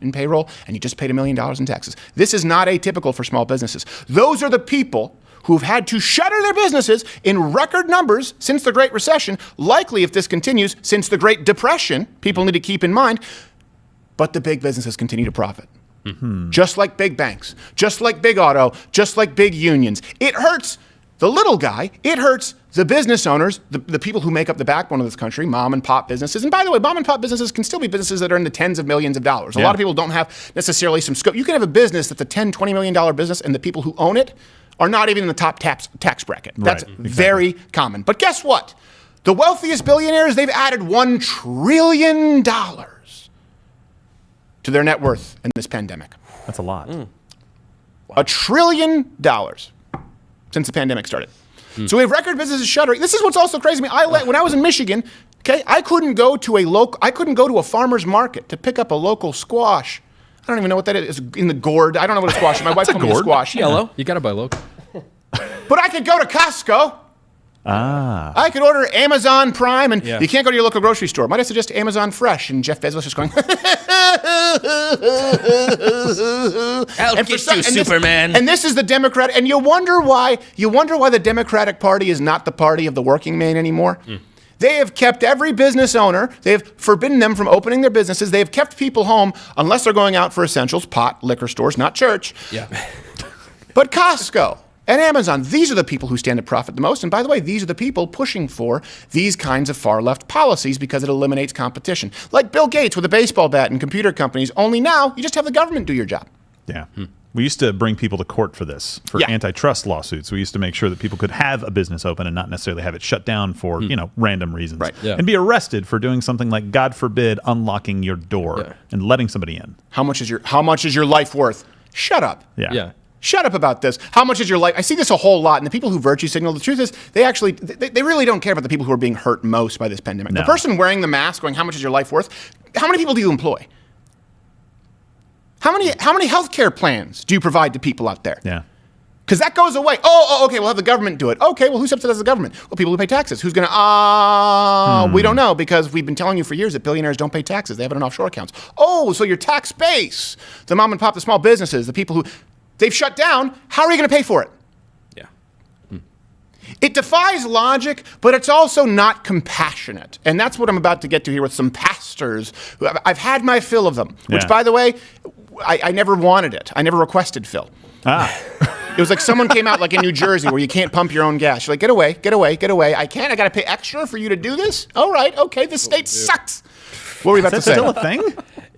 in payroll, and you just paid $1 million in taxes. This is not atypical for small businesses. Those are the people who've had to shutter their businesses in record numbers since the Great Recession, likely if this continues, since the Great Depression, people need to keep in mind, but the big businesses continue to profit. Mm-hmm. Just like big banks, just like big auto, just like big unions. It hurts the little guy, it hurts the business owners, the people who make up the backbone of this country, mom and pop businesses. And by the way, mom and pop businesses can still be businesses that are in the tens of millions of dollars. A lot of people don't have necessarily some scope. You can have a business that's a $10, $20 million business and the people who own it are not even in the top tax bracket. That's very common. But guess what? The wealthiest billionaires, they've added $1 trillion to their net worth in this pandemic. That's a lot. $1 trillion since the pandemic started. So we have record businesses shuttering. This is what's also crazy to me. When I was in Michigan, okay, I couldn't go to a farmer's market to pick up a local squash. I don't even know what that is. It's in the gourd. I don't know what a squash is. My wife told me a squash. Yellow. You got to buy local. But I could go to Costco. I could order Amazon Prime, and you can't go to your local grocery store. Might I suggest Amazon Fresh? And Jeff Bezos is going, I'll get you, Superman. And this is the Democrat, and you wonder why the Democratic Party is not the party of the working man anymore. They have kept every business owner, they have forbidden them from opening their businesses. They have kept people home unless they're going out for essentials, pot, liquor stores, not church. Yeah. But Costco and Amazon, these are the people who stand to profit the most. And by the way, these are the people pushing for these kinds of far-left policies because it eliminates competition. Like Bill Gates with a baseball bat and computer companies, only now you just have the government do your job. Yeah. We used to bring people to court for this, for antitrust lawsuits. We used to make sure that people could have a business open and not necessarily have it shut down for, random reasons. Right. And be arrested for doing something like, God forbid, unlocking your door and letting somebody in. How much is your life worth? Shut up. Yeah. Shut up about this. How much is your life? I see this a whole lot. And the people who virtue signal, the truth is they really don't care about the people who are being hurt most by this pandemic. No. The person wearing the mask going, how much is your life worth? How many people do you employ? How many healthcare plans do you provide to people out there? Yeah. Because that goes away. Oh, okay, we'll have the government do it. Okay, well, who subsidizes the government? Well, people who pay taxes. Who's going to, we don't know, because we've been telling you for years that billionaires don't pay taxes. They have it in offshore accounts. Oh, so your tax base, the mom and pop, the small businesses, the people who they've shut down, how are you going to pay for it? It defies logic, but it's also not compassionate. And that's what I'm about to get to here with some pastors. I've had my fill of them, which, by the way, I never wanted it. I never requested fill. It was like someone came out like in New Jersey where you can't pump your own gas. You're like, get away, get away, get away. I can't. I got to pay extra for you to do this? All right, okay, this state sucks. What were you about to say? Is that still a thing?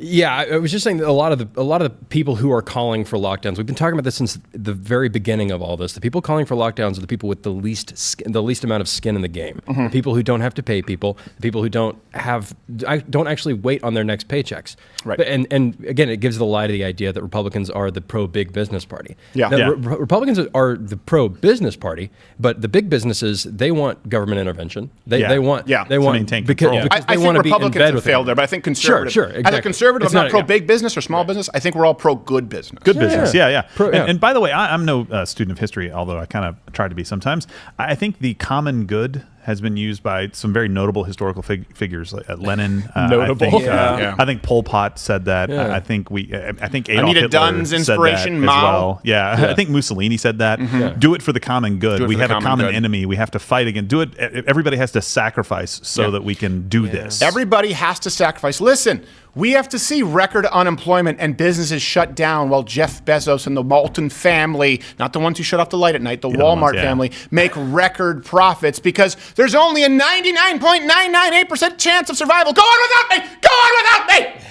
Yeah, I was just saying that a lot of the people who are calling for lockdowns. We've been talking about this since the very beginning of all this. The people calling for lockdowns are the people with the least amount of skin in the game. The people who don't have to pay people. The people who don't actually wait on their next paychecks. Right. And again, it gives the lie to the idea that Republicans are the pro-big business party. Yeah. Now, Republicans are the pro-business party, but the big businesses, they want government intervention. They want maintain control. because I they think want to be in Republicans bed have with failed there, but I think conservative. Sure, exactly. As a conservative, I'm not pro-big business or small business. I think we're all pro-good business. Good business, yeah. And by the way, I'm no student of history, although I kind of try to be sometimes. I think the common good has been used by some very notable historical figures, like Lenin. Notable, I think Pol Pot said that. I think Adolf Anita Hitler Dunn's inspiration, said that as well. Mao. I think Mussolini said that. Do it for the common good. We have a common enemy. We have to fight again. Do it. Everybody has to sacrifice so that we can do this. Everybody has to sacrifice. Listen, we have to see record unemployment and businesses shut down while Jeff Bezos and the Walton family, not the ones who shut off the light at night, the Walmart family, make record profits because there's only a 99.998% chance of survival. Go on without me! Go on without me!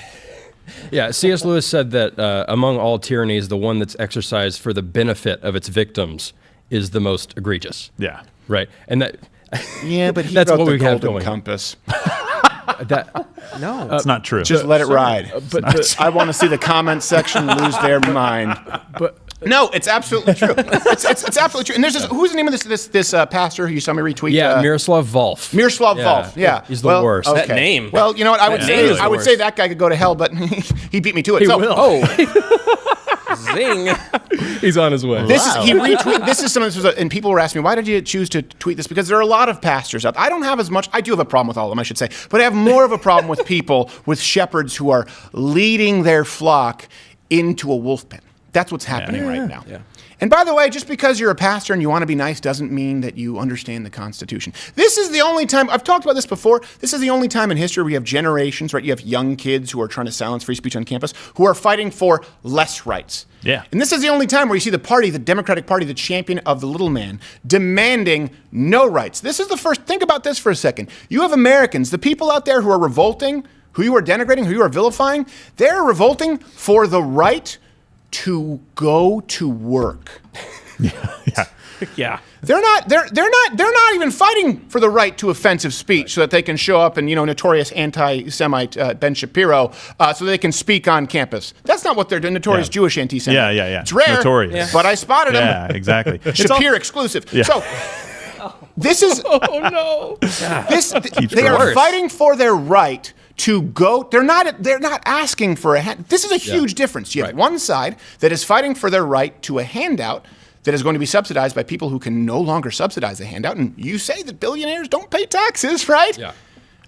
Yeah, C.S. Lewis said that among all tyrannies, the one that's exercised for the benefit of its victims is the most egregious. Yeah. Right. And that. Yeah, but he that's wrote what the we have Golden going. Compass. No, it's not true. Just let it ride. But I want to see the comment section lose their mind. But no, it's absolutely true. It's absolutely true. And there's who's the name of this pastor who you saw me retweet? Yeah, Miroslav Volf. Miroslav Volf. Yeah, he's the worst. Okay. That name. Well, you know what? I would say that guy could go to hell, but he beat me to it. He will. Is Zing. He's on his way. This is something, and people were asking me, why did you choose to tweet this? Because there are a lot of pastors out there. I don't have as much, I do have a problem with all of them, I should say, but I have more of a problem with people, with shepherds who are leading their flock into a wolf pen. That's what's happening right now. Yeah. And by the way, just because you're a pastor and you want to be nice doesn't mean that you understand the Constitution. This is the only time, I've talked about this before, this is the only time in history we have generations, right? You have young kids who are trying to silence free speech on campus, who are fighting for less rights. Yeah. And this is the only time where you see the party, the Democratic Party, the champion of the little man, demanding no rights. This is the first, think about this for a second. You have Americans, the people out there who are revolting, who you are denigrating, who you are vilifying, they're revolting for the right to go to work. Yeah. They're not even fighting for the right to offensive speech so that they can show up and, notorious anti-Semite Ben Shapiro so they can speak on campus. That's not what they're doing. Notorious Jewish anti-Semite. Yeah. It's rare, Notorious. but I spotted him. Yeah, exactly. Shapiro exclusive. Yeah. So this is they are fighting for their right to go. They're not asking for a hand. This is a huge difference. You have one side that is fighting for their right to a handout that is going to be subsidized by people who can no longer subsidize the handout. And you say that billionaires don't pay taxes, right? Yeah.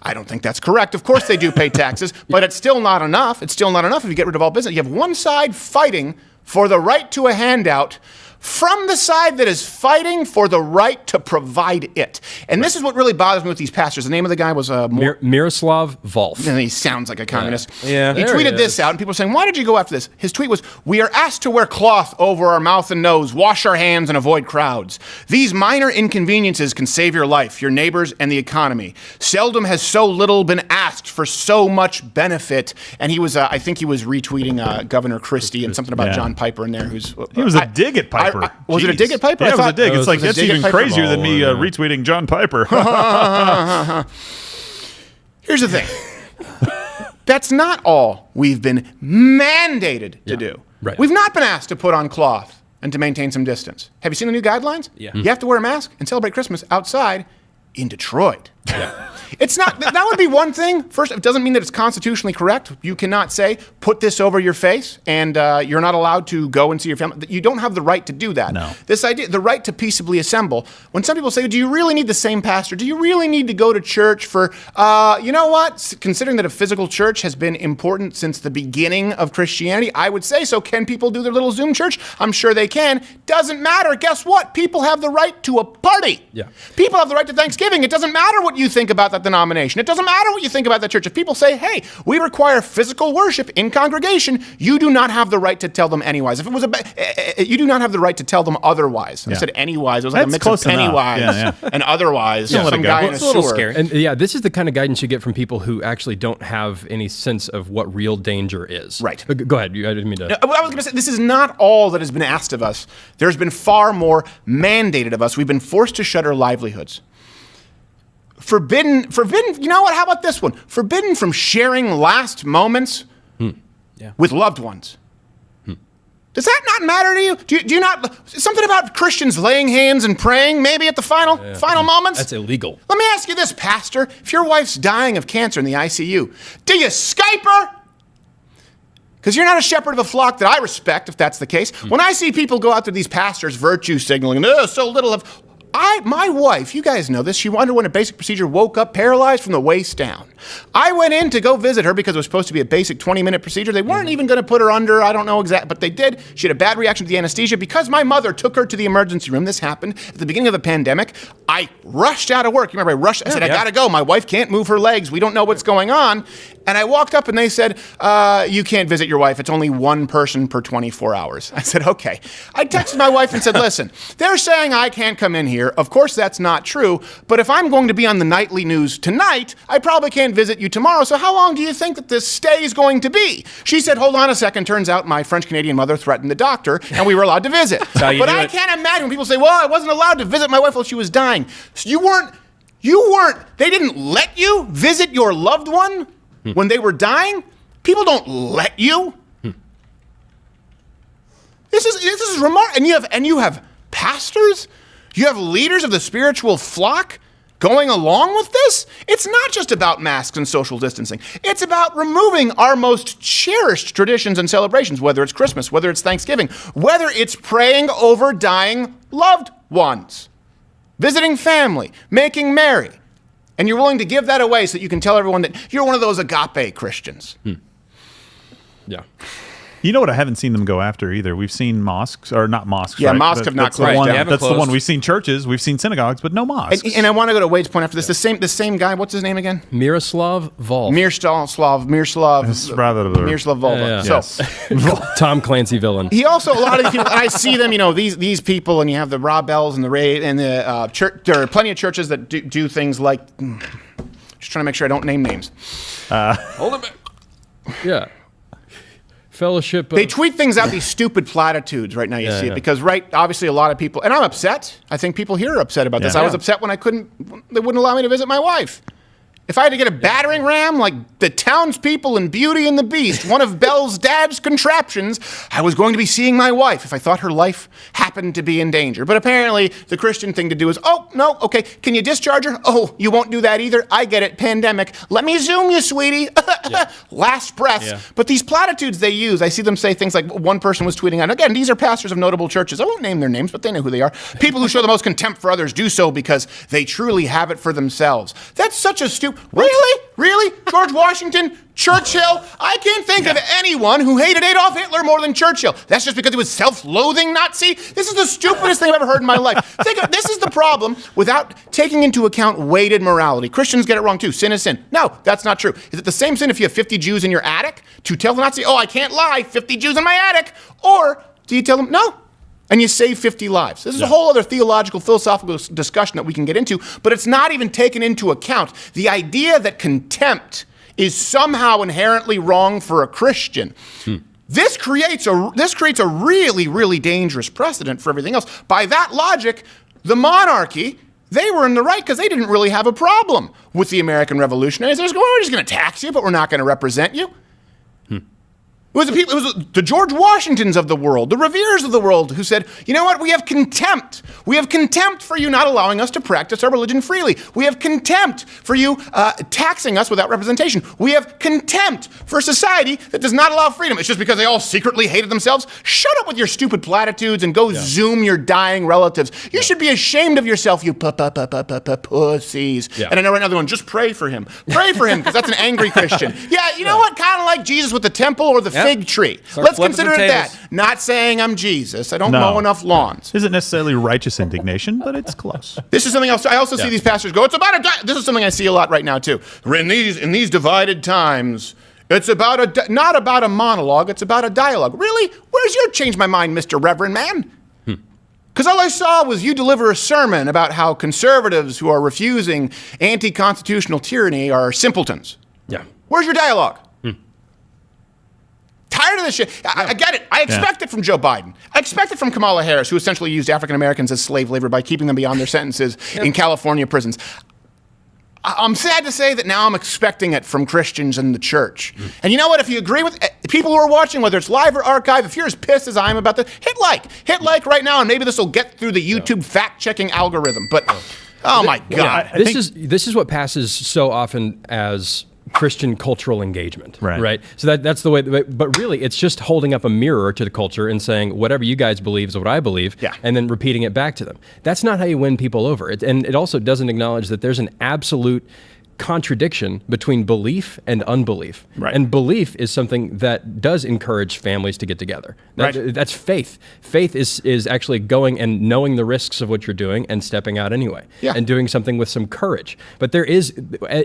I don't think that's correct. Of course they do pay taxes, but it's still not enough. It's still not enough if you get rid of all business. You have one side fighting for the right to a handout from the side that is fighting for the right to provide it. And this is what really bothers me with these pastors. The name of the guy was Miroslav Volf. And he sounds like a communist. Yeah. He tweeted this out, and people are saying, why did you go after this? His tweet was, we are asked to wear cloth over our mouth and nose, wash our hands, and avoid crowds. These minor inconveniences can save your life, your neighbors, and the economy. Seldom has so little been asked for so much benefit. And he was, I think he was retweeting Governor Christie and something about John Piper in there. He was a dig at Piper. Was it a dig at Piper? Yeah, it was a dig. It's like, that's even crazier than me retweeting retweeting John Piper. Here's the thing. That's not all we've been mandated to do. Right. We've not been asked to put on cloth and to maintain some distance. Have you seen the new guidelines? Yeah. You have to wear a mask and celebrate Christmas outside in Detroit. Yeah. It's not, that would be one thing. First, it doesn't mean that it's constitutionally correct. You cannot say, put this over your face, and you're not allowed to go and see your family. You don't have the right to do that. No. This idea, the right to peaceably assemble. When some people say, do you really need the same pastor? Do you really need to go to church for, you know what? Considering that a physical church has been important since the beginning of Christianity, I would say so. Can people do their little Zoom church? I'm sure they can. Doesn't matter. Guess what? People have the right to a party. Yeah. People have the right to Thanksgiving. It doesn't matter what you think about that denomination. It doesn't matter what you think about that church. If people say, hey, we require physical worship in congregation, you do not have the right to tell them anywise. If it was you do not have the right to tell them otherwise. I said anywise. It was like a mix of Pennywise and otherwise. Some guy in a sewer. Scary. And this is the kind of guidance you get from people who actually don't have any sense of what real danger is. Right. Go ahead. I didn't mean to. I was going to say, this is not all that has been asked of us. There's been far more mandated of us. We've been forced to shut our livelihoods. Forbidden, you know what? How about this one? Forbidden from sharing last moments with loved ones. Does that not matter to you? Do you not, something about Christians laying hands and praying maybe at the final moments? That's illegal. Let me ask you this, Pastor. If your wife's dying of cancer in the ICU, do you Skype her? Because you're not a shepherd of a flock that I respect, if that's the case. When I see people go out to these pastors virtue signaling, so little of... My wife, you guys know this, she underwent a basic procedure, woke up paralyzed from the waist down. I went in to go visit her because it was supposed to be a basic 20-minute procedure. They weren't even going to put her under, I don't know exactly, but they did. She had a bad reaction to the anesthesia. Because my mother took her to the emergency room, this happened at the beginning of the pandemic, I rushed out of work. You remember, I said, I got to go. My wife can't move her legs. We don't know what's going on. And I walked up and they said, you can't visit your wife. It's only one person per 24 hours. I said, okay. I texted my wife and said, listen, they're saying I can't come in here. Of course, that's not true. But if I'm going to be on the nightly news tonight, I probably can't visit you tomorrow. So how long do you think that this stay is going to be? She said, hold on a second. Turns out my French-Canadian mother threatened the doctor and we were allowed to visit. But I can't imagine when people say, well, I wasn't allowed to visit my wife while she was dying. So you weren't, they didn't let you visit your loved one when they were dying? People don't let you. This is remarkable. And you have pastors, you have leaders of the spiritual flock going along with this, it's not just about masks and social distancing. It's about removing our most cherished traditions and celebrations, whether it's Christmas, whether it's Thanksgiving, whether it's praying over dying loved ones, visiting family, making merry. And you're willing to give that away so that you can tell everyone that you're one of those agape Christians. Yeah. You know what I haven't seen them go after either? We've seen mosques, or not mosques. Yeah, right? mosques have not That's closed the one, down. That's the one. We've seen churches, we've seen synagogues, but no mosques. And I want to go to Wade's point after this. The same guy, what's his name again? Miroslav Volf. Miroslav Volf. Yeah. So Tom Clancy villain. he also, a lot of these people, and I see them, these people, and you have the Rob Bells and the Ray, and the church. There are plenty of churches that do things like, just trying to make sure I don't name names. Hold it back. Yeah. Fellowship. They tweet things out, these stupid platitudes right now. You see it because obviously a lot of people, and I'm upset. I think people here are upset about this. I was upset when they wouldn't allow me to visit my wife. If I had to get a battering ram like the townspeople in Beauty and the Beast, one of Belle's dad's contraptions, I was going to be seeing my wife if I thought her life happened to be in danger. But apparently the Christian thing to do is, oh, no, okay, can you discharge her? Oh, you won't do that either? I get it, pandemic. Let me Zoom you, sweetie. Last breaths. Yeah. But these platitudes they use, I see them say things like, one person was tweeting out, again, these are pastors of notable churches. I won't name their names, but they know who they are. People who show the most contempt for others do so because they truly have it for themselves. That's such a stupid... Really? George Washington? Churchill? I can't think of anyone who hated Adolf Hitler more than Churchill. That's just because he was self-loathing Nazi? This is the stupidest thing I've ever heard in my life. This is the problem without taking into account weighted morality. Christians get it wrong too. Sin is sin. No, that's not true. Is it the same sin if you have 50 Jews in your attic? To tell the Nazi, oh, I can't lie, 50 Jews in my attic? Or do you tell them, no, and you save 50 lives? This is a whole other theological, philosophical discussion that we can get into, but it's not even taken into account. The idea that contempt is somehow inherently wrong for a Christian. This creates a really, really dangerous precedent for everything else. By that logic, the monarchy, they were in the right because they didn't really have a problem with the American revolutionaries. They just go, we're just going to tax you, but we're not going to represent you. It was the George Washingtons of the world, the Reveres of the world, who said, you know what, we have contempt. We have contempt for you not allowing us to practice our religion freely. We have contempt for you taxing us without representation. We have contempt for a society that does not allow freedom. It's just because they all secretly hated themselves. Shut up with your stupid platitudes and go Zoom your dying relatives. You should be ashamed of yourself, you pussies. Yeah. And I know right now they're going, just pray for him. Pray for him, because that's an angry Christian. Yeah, you know what? Kind of like Jesus with the temple or the fig tree. Let's consider it that. Not saying I'm Jesus. I don't mow enough lawns. Isn't necessarily righteous indignation, but it's close. This is something else. I also see these pastors go, it's about this is something I see a lot right now too. In these divided times, it's about not about a monologue, it's about a dialogue. Really? Where's your change my mind, Mr. Reverend Man? Because all I saw was you deliver a sermon about how conservatives who are refusing anti-constitutional tyranny are simpletons. Yeah. Where's your dialogue? Tired of this shit. I get it. I expect it from Joe Biden. I expect it from Kamala Harris, who essentially used African Americans as slave labor by keeping them beyond their sentences in California prisons. I'm sad to say that now I'm expecting it from Christians in the church. And you know what? If you agree with people who are watching, whether it's live or archive, if you're as pissed as I am about this, hit like right now, and maybe this will get through the YouTube fact-checking algorithm. But oh my God, this is what passes so often as Christian cultural engagement, right? So that's the way, but really it's just holding up a mirror to the culture and saying, whatever you guys believe is what I believe, and then repeating it back to them. That's not how you win people over. And it also doesn't acknowledge that there's an absolute contradiction between belief and unbelief. And belief is something that does encourage families to get together. That's faith. Faith is actually going and knowing the risks of what you're doing and stepping out anyway, and doing something with some courage. But there is,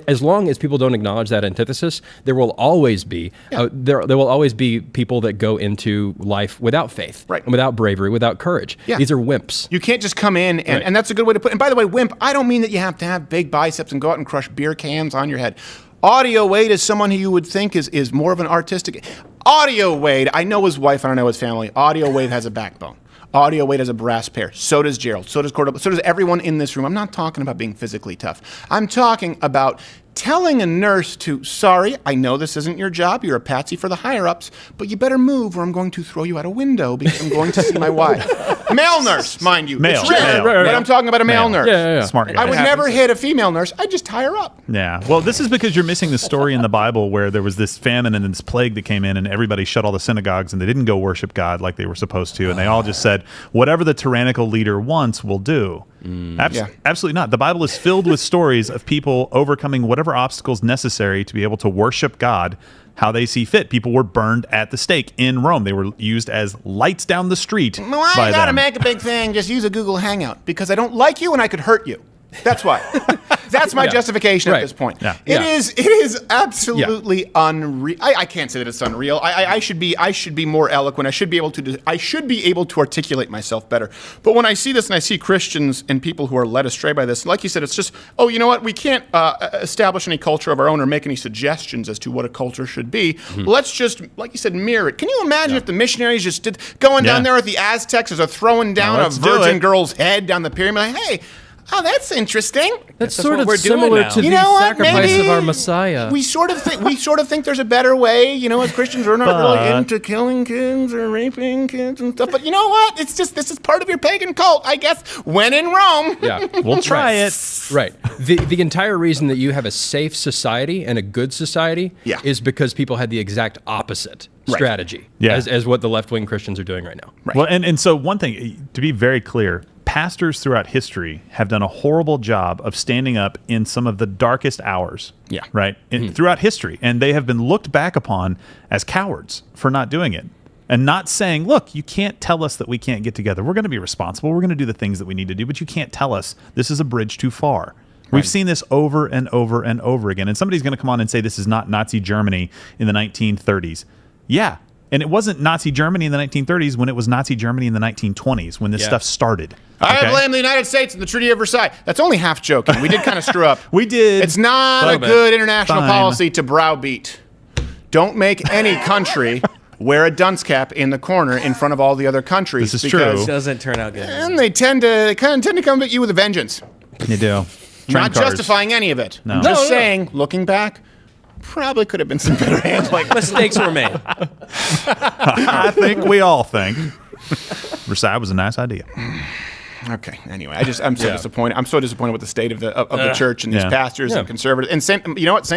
as long as people don't acknowledge that antithesis, there will always be there will always be people that go into life without faith, and without bravery, without courage. These are wimps. You can't just come in and that's a good way to put it. And by the way, wimp, I don't mean that you have to have big biceps and go out and crush beer cans on your head. Audio Wade is someone who you would think is more of an artistic. Audio Wade, I know his wife, I don't know his family. Audio Wade has a backbone. Audio Wade has a brass pair. So does Gerald. So does Cordoba. So does everyone in this room. I'm not talking about being physically tough. I'm talking about telling a nurse to, sorry, I know this isn't your job, you're a patsy for the higher-ups, but you better move or I'm going to throw you out a window because I'm going to see my wife. Male nurse, mind you. Male. It's rare, but I'm talking about a male nurse. Yeah. Smart guy. I would never hit a female nurse. I'd just tie her up. Yeah. Well, this is because you're missing the story in the Bible where there was this famine and this plague that came in and everybody shut all the synagogues and they didn't go worship God like they were supposed to. And they all just said, whatever the tyrannical leader wants, we'll do. Absolutely not. The Bible is filled with stories of people overcoming whatever obstacles necessary to be able to worship God how they see fit. People were burned at the stake in Rome. They were used as lights down the street. Well, I gotta make a big thing. Just use a Google Hangout because I don't like you and I could hurt you. That's why. That's my justification at this point. Yeah. It is absolutely unreal. I can't say that it's unreal. I should be more eloquent. I should be able to articulate myself better. But when I see this and I see Christians and people who are led astray by this, like you said, it's just, oh, you know what? We can't establish any culture of our own or make any suggestions as to what a culture should be. Let's just, like you said, mirror it. Can you imagine if the missionaries just did going down there with the Aztecs as they're throwing down a virgin girl's head down the pyramid? Like, hey. Oh, that's interesting. That's sort of similar to the sacrifice of our Messiah. We sort of think there's a better way. You know, as Christians, we're not really into killing kids or raping kids and stuff. But you know what? It's just this is part of your pagan cult, I guess. When in Rome, we'll try it. Right. The entire reason that you have a safe society and a good society is because people had the exact opposite strategy as what the left-wing Christians are doing right now. Well, and so one thing, to be very clear, pastors throughout history have done a horrible job of standing up in some of the darkest hours. Yeah. Right? Throughout history. And they have been looked back upon as cowards for not doing it. And not saying, look, you can't tell us that we can't get together. We're going to be responsible. We're going to do the things that we need to do. But you can't tell us this is a bridge too far. We've seen this over and over and over again. And somebody's going to come on and say this is not Nazi Germany in the 1930s. Yeah. And it wasn't Nazi Germany in the 1930s when it was Nazi Germany in the 1920s when this stuff started. I blame the United States and the Treaty of Versailles. That's only half joking. We did kind of screw up. We did. It's not a good international policy to browbeat. Don't make any country wear a dunce cap in the corner in front of all the other countries. This is true. It doesn't turn out good. And they tend to come at you with a vengeance. They do. Not justifying any of it. No. Just saying, looking back, probably could have been some better handling. Mistakes were made. I think we all think Versailles was a nice idea. Okay. Anyway, I'm so disappointed. I'm so disappointed with the state of the church and these pastors and conservatives. And same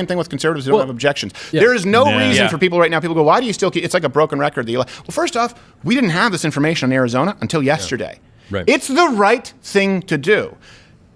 thing with conservatives who don't have objections. There is no reason for people right now. People go, why do you still keep? It's like a broken record. Well, first off, we didn't have this information on Arizona until yesterday. Right. It's the right thing to do.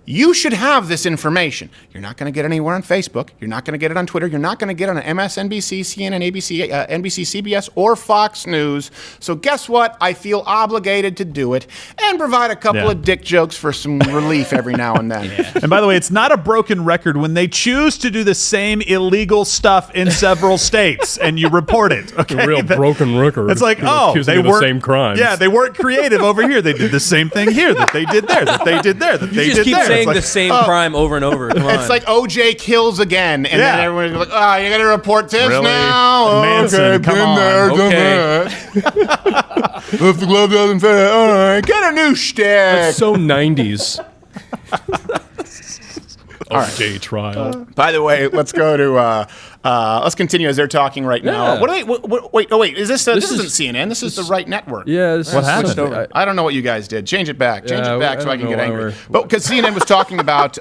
You should have this information. You're not going to get it anywhere on Facebook. You're not going to get it on Twitter. You're not going to get it on MSNBC, CNN, ABC, NBC, CBS, or Fox News. So guess what? I feel obligated to do it and provide a couple of dick jokes for some relief every now and then. And by the way, it's not a broken record when they choose to do the same illegal stuff in several states and you report it. Okay? A real broken record. It's like, they weren't the same crimes. Yeah, they weren't creative over here. They did the same thing here that they did there, that they did there, that they did there. Saying the same crime over and over. Come on. It's like OJ kills again, and then everyone's like, "Oh, you got to report this now." Manson, come on. If the glove doesn't fit, all right, get a new stick. That's so 90s. OJ trial. By the way, let's go to let's continue as they're talking right now. Yeah. What are they? Wait. Is this? This isn't CNN. This is the right network. Yeah. What happened? I don't know what you guys did. Change it back. Change it back so I can get angry. we're- But because CNN was talking about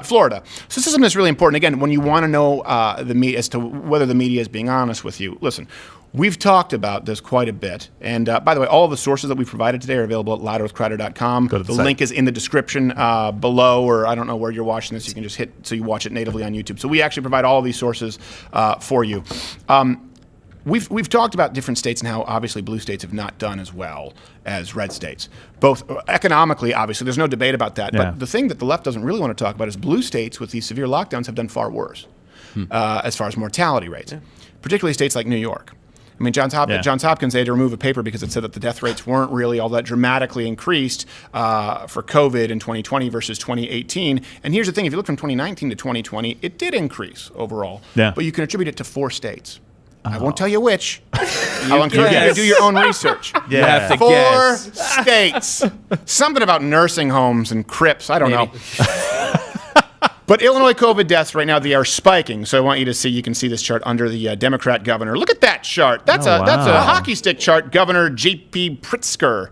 Florida, so this is something that's really important. Again, when you want to know the media as to whether the media is being honest with you, listen. We've talked about this quite a bit. And by the way, all of the sources that we've provided today are available at louderwithcrowder.com. Go to the The site. link is in the description below, or I don't know where you're watching this. You can just hit so you watch it natively on YouTube. So we actually provide all of these sources for you. We've talked about different states and how obviously blue states have not done as well as red states. Both economically, obviously, there's no debate about that. Yeah. But the thing that the left doesn't really want to talk about is blue states with these severe lockdowns have done far worse as far as mortality rates, particularly states like New York. I mean, Johns Hopkins, they had to remove a paper because it said that the death rates weren't really all that dramatically increased for COVID in 2020 versus 2018. And here's the thing, if you look from 2019 to 2020, it did increase overall. Yeah. But you can attribute it to 4 states. I won't tell you which. I'll encourage you to do your own research. You have to 4 states. Something about nursing homes and crypts. I don't know. But Illinois COVID deaths right now, they are spiking. So I want you can see this chart under the Democrat governor. Look at that chart. That's a hockey stick chart, Governor J.P. Pritzker.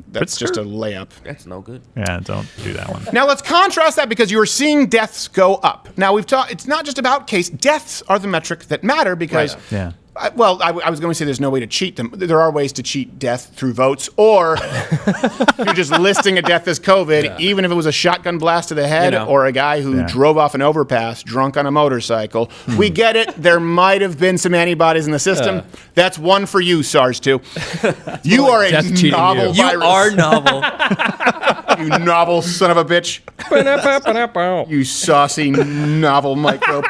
That's just a layup. That's no good. Yeah, don't do that one. Now let's contrast that because you are seeing deaths go up. Now we've talked. It's not just about case. Deaths are the metric that matter because. Right. Yeah. I was going to say there's no way to cheat them. There are ways to cheat death through votes, or you're just listing a death as COVID, even if it was a shotgun blast to the head or a guy who drove off an overpass drunk on a motorcycle. We get it. There might have been some antibodies in the system. That's one for you, SARS-2. You are a novel virus. You are novel. You novel son of a bitch. You saucy novel microbe.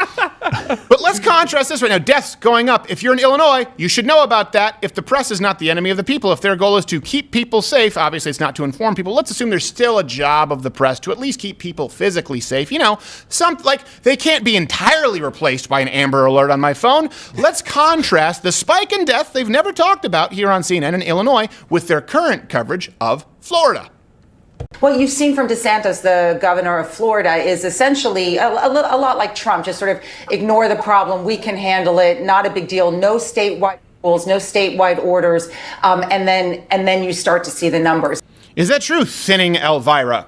But let's contrast this right now. Deaths going up. If you're in Illinois, you should know about that. If the press is not the enemy of the people, if their goal is to keep people safe, obviously it's not to inform people. Let's assume there's still a job of the press to at least keep people physically safe. You know, they can't be entirely replaced by an Amber Alert on my phone. Let's contrast the spike in death they've never talked about here on CNN in Illinois with their current coverage of Florida. What you've seen from DeSantis, the governor of Florida, is essentially a lot like Trump. Just sort of ignore the problem. We can handle it. Not a big deal. No statewide rules, no statewide orders. And then you start to see the numbers. Is that true, thinning Elvira?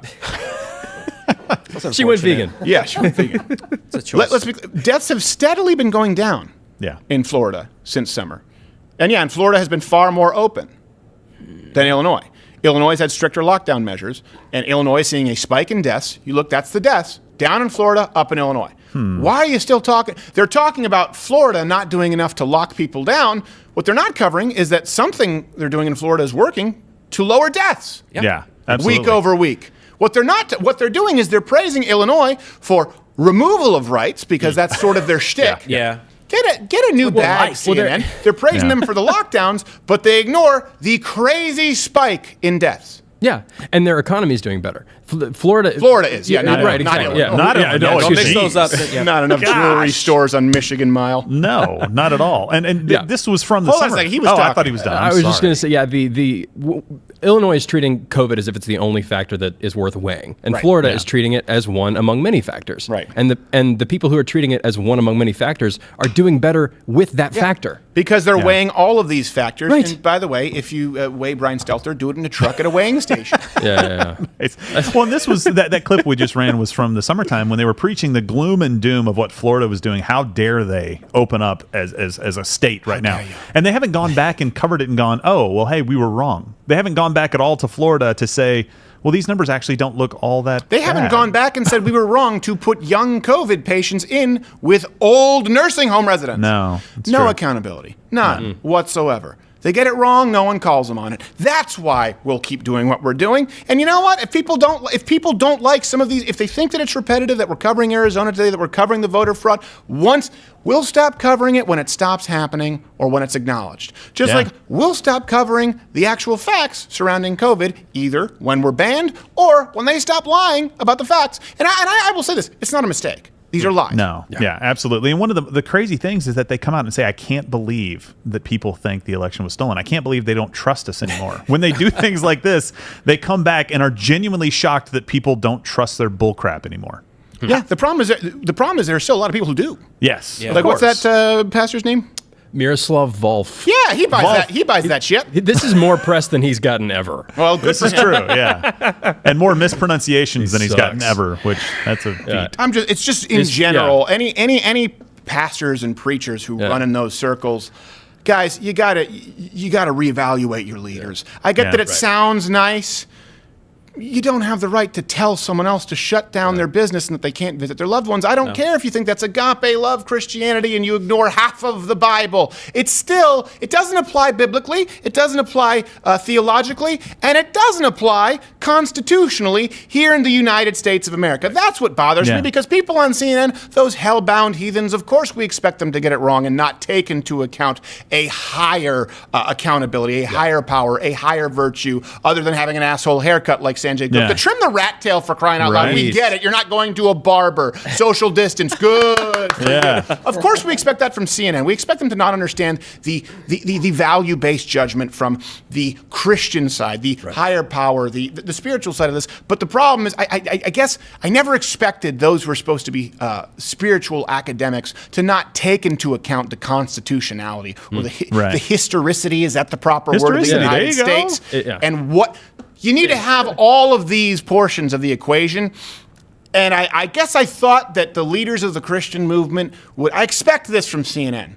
She went vegan. Yeah, she went vegan. It's a choice. Deaths have steadily been going down in Florida since summer. And in Florida has been far more open than Illinois. Illinois has had stricter lockdown measures, and Illinois is seeing a spike in deaths. You look, that's the deaths. Down in Florida, up in Illinois. Why are you still talking? They're talking about Florida not doing enough to lock people down. What they're not covering is that something they're doing in Florida is working to lower deaths. Yeah, absolutely. Week over week. What they're doing is they're praising Illinois for removal of rights because that's sort of their shtick. Yeah. Get a new bag, CNN. They're praising them for the lockdowns, but they ignore the crazy spike in deaths. Yeah, and their economy is doing better. Florida is, not right, exactly. Not Illinois. Don't mix those up. Not enough jewelry stores on Michigan Mile. No, not at all. And this was from the Hold on summer. a second, he was talking. I thought he was done. I was just going to say, Illinois is treating COVID as if it's the only factor that is worth weighing, and Florida is treating it as one among many factors. Right. And the people who are treating it as one among many factors are doing better with that factor because they're weighing all of these factors. Right. And by the way, if you weigh Brian Stelter, do it in a truck at a weighing station. Yeah. Well, and this was that clip we just ran was from the summertime when they were preaching the gloom and doom of what Florida was doing. How dare they open up as a state right now? And they haven't gone back and covered it and gone, oh, well, hey, we were wrong. They haven't gone back at all to Florida to say, well, these numbers actually don't look all that They haven't gone back and said we were wrong to put young COVID patients in with old nursing home residents. No. No accountability. None whatsoever. They get it wrong, no one calls them on it. That's why we'll keep doing what we're doing. And you know what? If people don't like some of these, if they think that it's repetitive, that we're covering Arizona today, that we're covering the voter fraud, we'll stop covering it when it stops happening or when it's acknowledged. Just like we'll stop covering the actual facts surrounding COVID, either when we're banned or when they stop lying about the facts. And I will say this, it's not a mistake. These are lies. No. Yeah, absolutely. And one of the crazy things is that they come out and say, I can't believe that people think the election was stolen. I can't believe they don't trust us anymore. When they do things like this, they come back and are genuinely shocked that people don't trust their bullcrap anymore. Yeah, the problem is there are still a lot of people who do. Yes. Like what's that pastor's name? Miroslav Volf. Yeah, he buys that shit. This is more press than he's gotten ever. Well, this is true, yeah. And more mispronunciations than he's gotten ever, which that's a feat. It's just in general, any pastors and preachers who run in those circles, guys, you gotta reevaluate your leaders. I get that it sounds nice. You don't have the right to tell someone else to shut down their business and that they can't visit their loved ones. I don't care if you think that's agape love Christianity and you ignore half of the Bible. It doesn't apply biblically, it doesn't apply theologically, and it doesn't apply constitutionally here in the United States of America. That's what bothers me, because people on CNN, those hell-bound heathens, of course we expect them to get it wrong and not take into account a higher accountability, a higher power, a higher virtue, other than having an asshole haircut like Sanjay Gupta. Trim the rat tail for crying out loud. We get it. You're not going to a barber. Social distance. Good. Of course we expect that from CNN. We expect them to not understand the value-based judgment from the Christian side, the higher power, the spiritual side of this. But the problem is, I guess I never expected those who are supposed to be spiritual academics to not take into account the constitutionality or the historicity. Is that the proper word of the United States? And what you need to have all of these portions of the equation. And I guess I thought that the leaders of the Christian movement would. I expect this from CNN.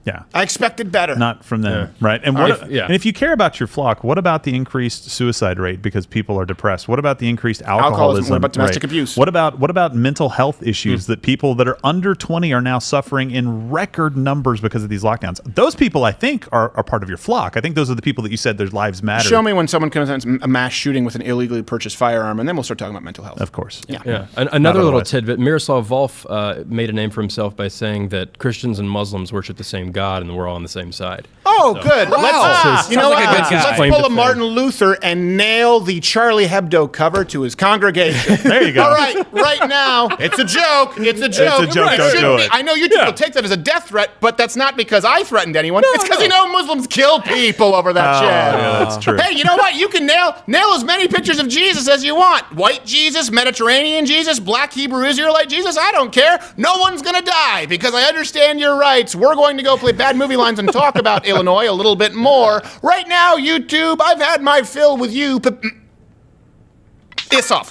Yeah, I expected better. Not from them, right? And and if you care about your flock, what about the increased suicide rate because people are depressed? What about the increased alcoholism? What about domestic abuse? What about mental health issues that people that are under 20 are now suffering in record numbers because of these lockdowns? Those people, I think, are part of your flock. I think those are the people that you said their lives matter. Show me when someone commits a mass shooting with an illegally purchased firearm, and then we'll start talking about mental health. Of course. Yeah. Another little tidbit: Miroslav Volf made a name for himself by saying that Christians and Muslims worship the same God, and we're all on the same side. Oh, so, good. Let's pull a Martin Luther and nail the Charlie Hebdo cover to his congregation. There you go. All right now, it's a joke. It's a joke. It's a joke. Don't do it. I know you will take that as a death threat, but that's not because I threatened anyone. It's because Muslims kill people over that shit. Yeah, that's true. Hey, you know what? You can nail as many pictures of Jesus as you want. White Jesus, Mediterranean Jesus, Black Hebrew Israelite Jesus. I don't care. No one's gonna die because I understand your rights. We're going to go play bad movie lines and talk about Illinois a little bit more. Right now, YouTube, I've had my fill with you. Piss off.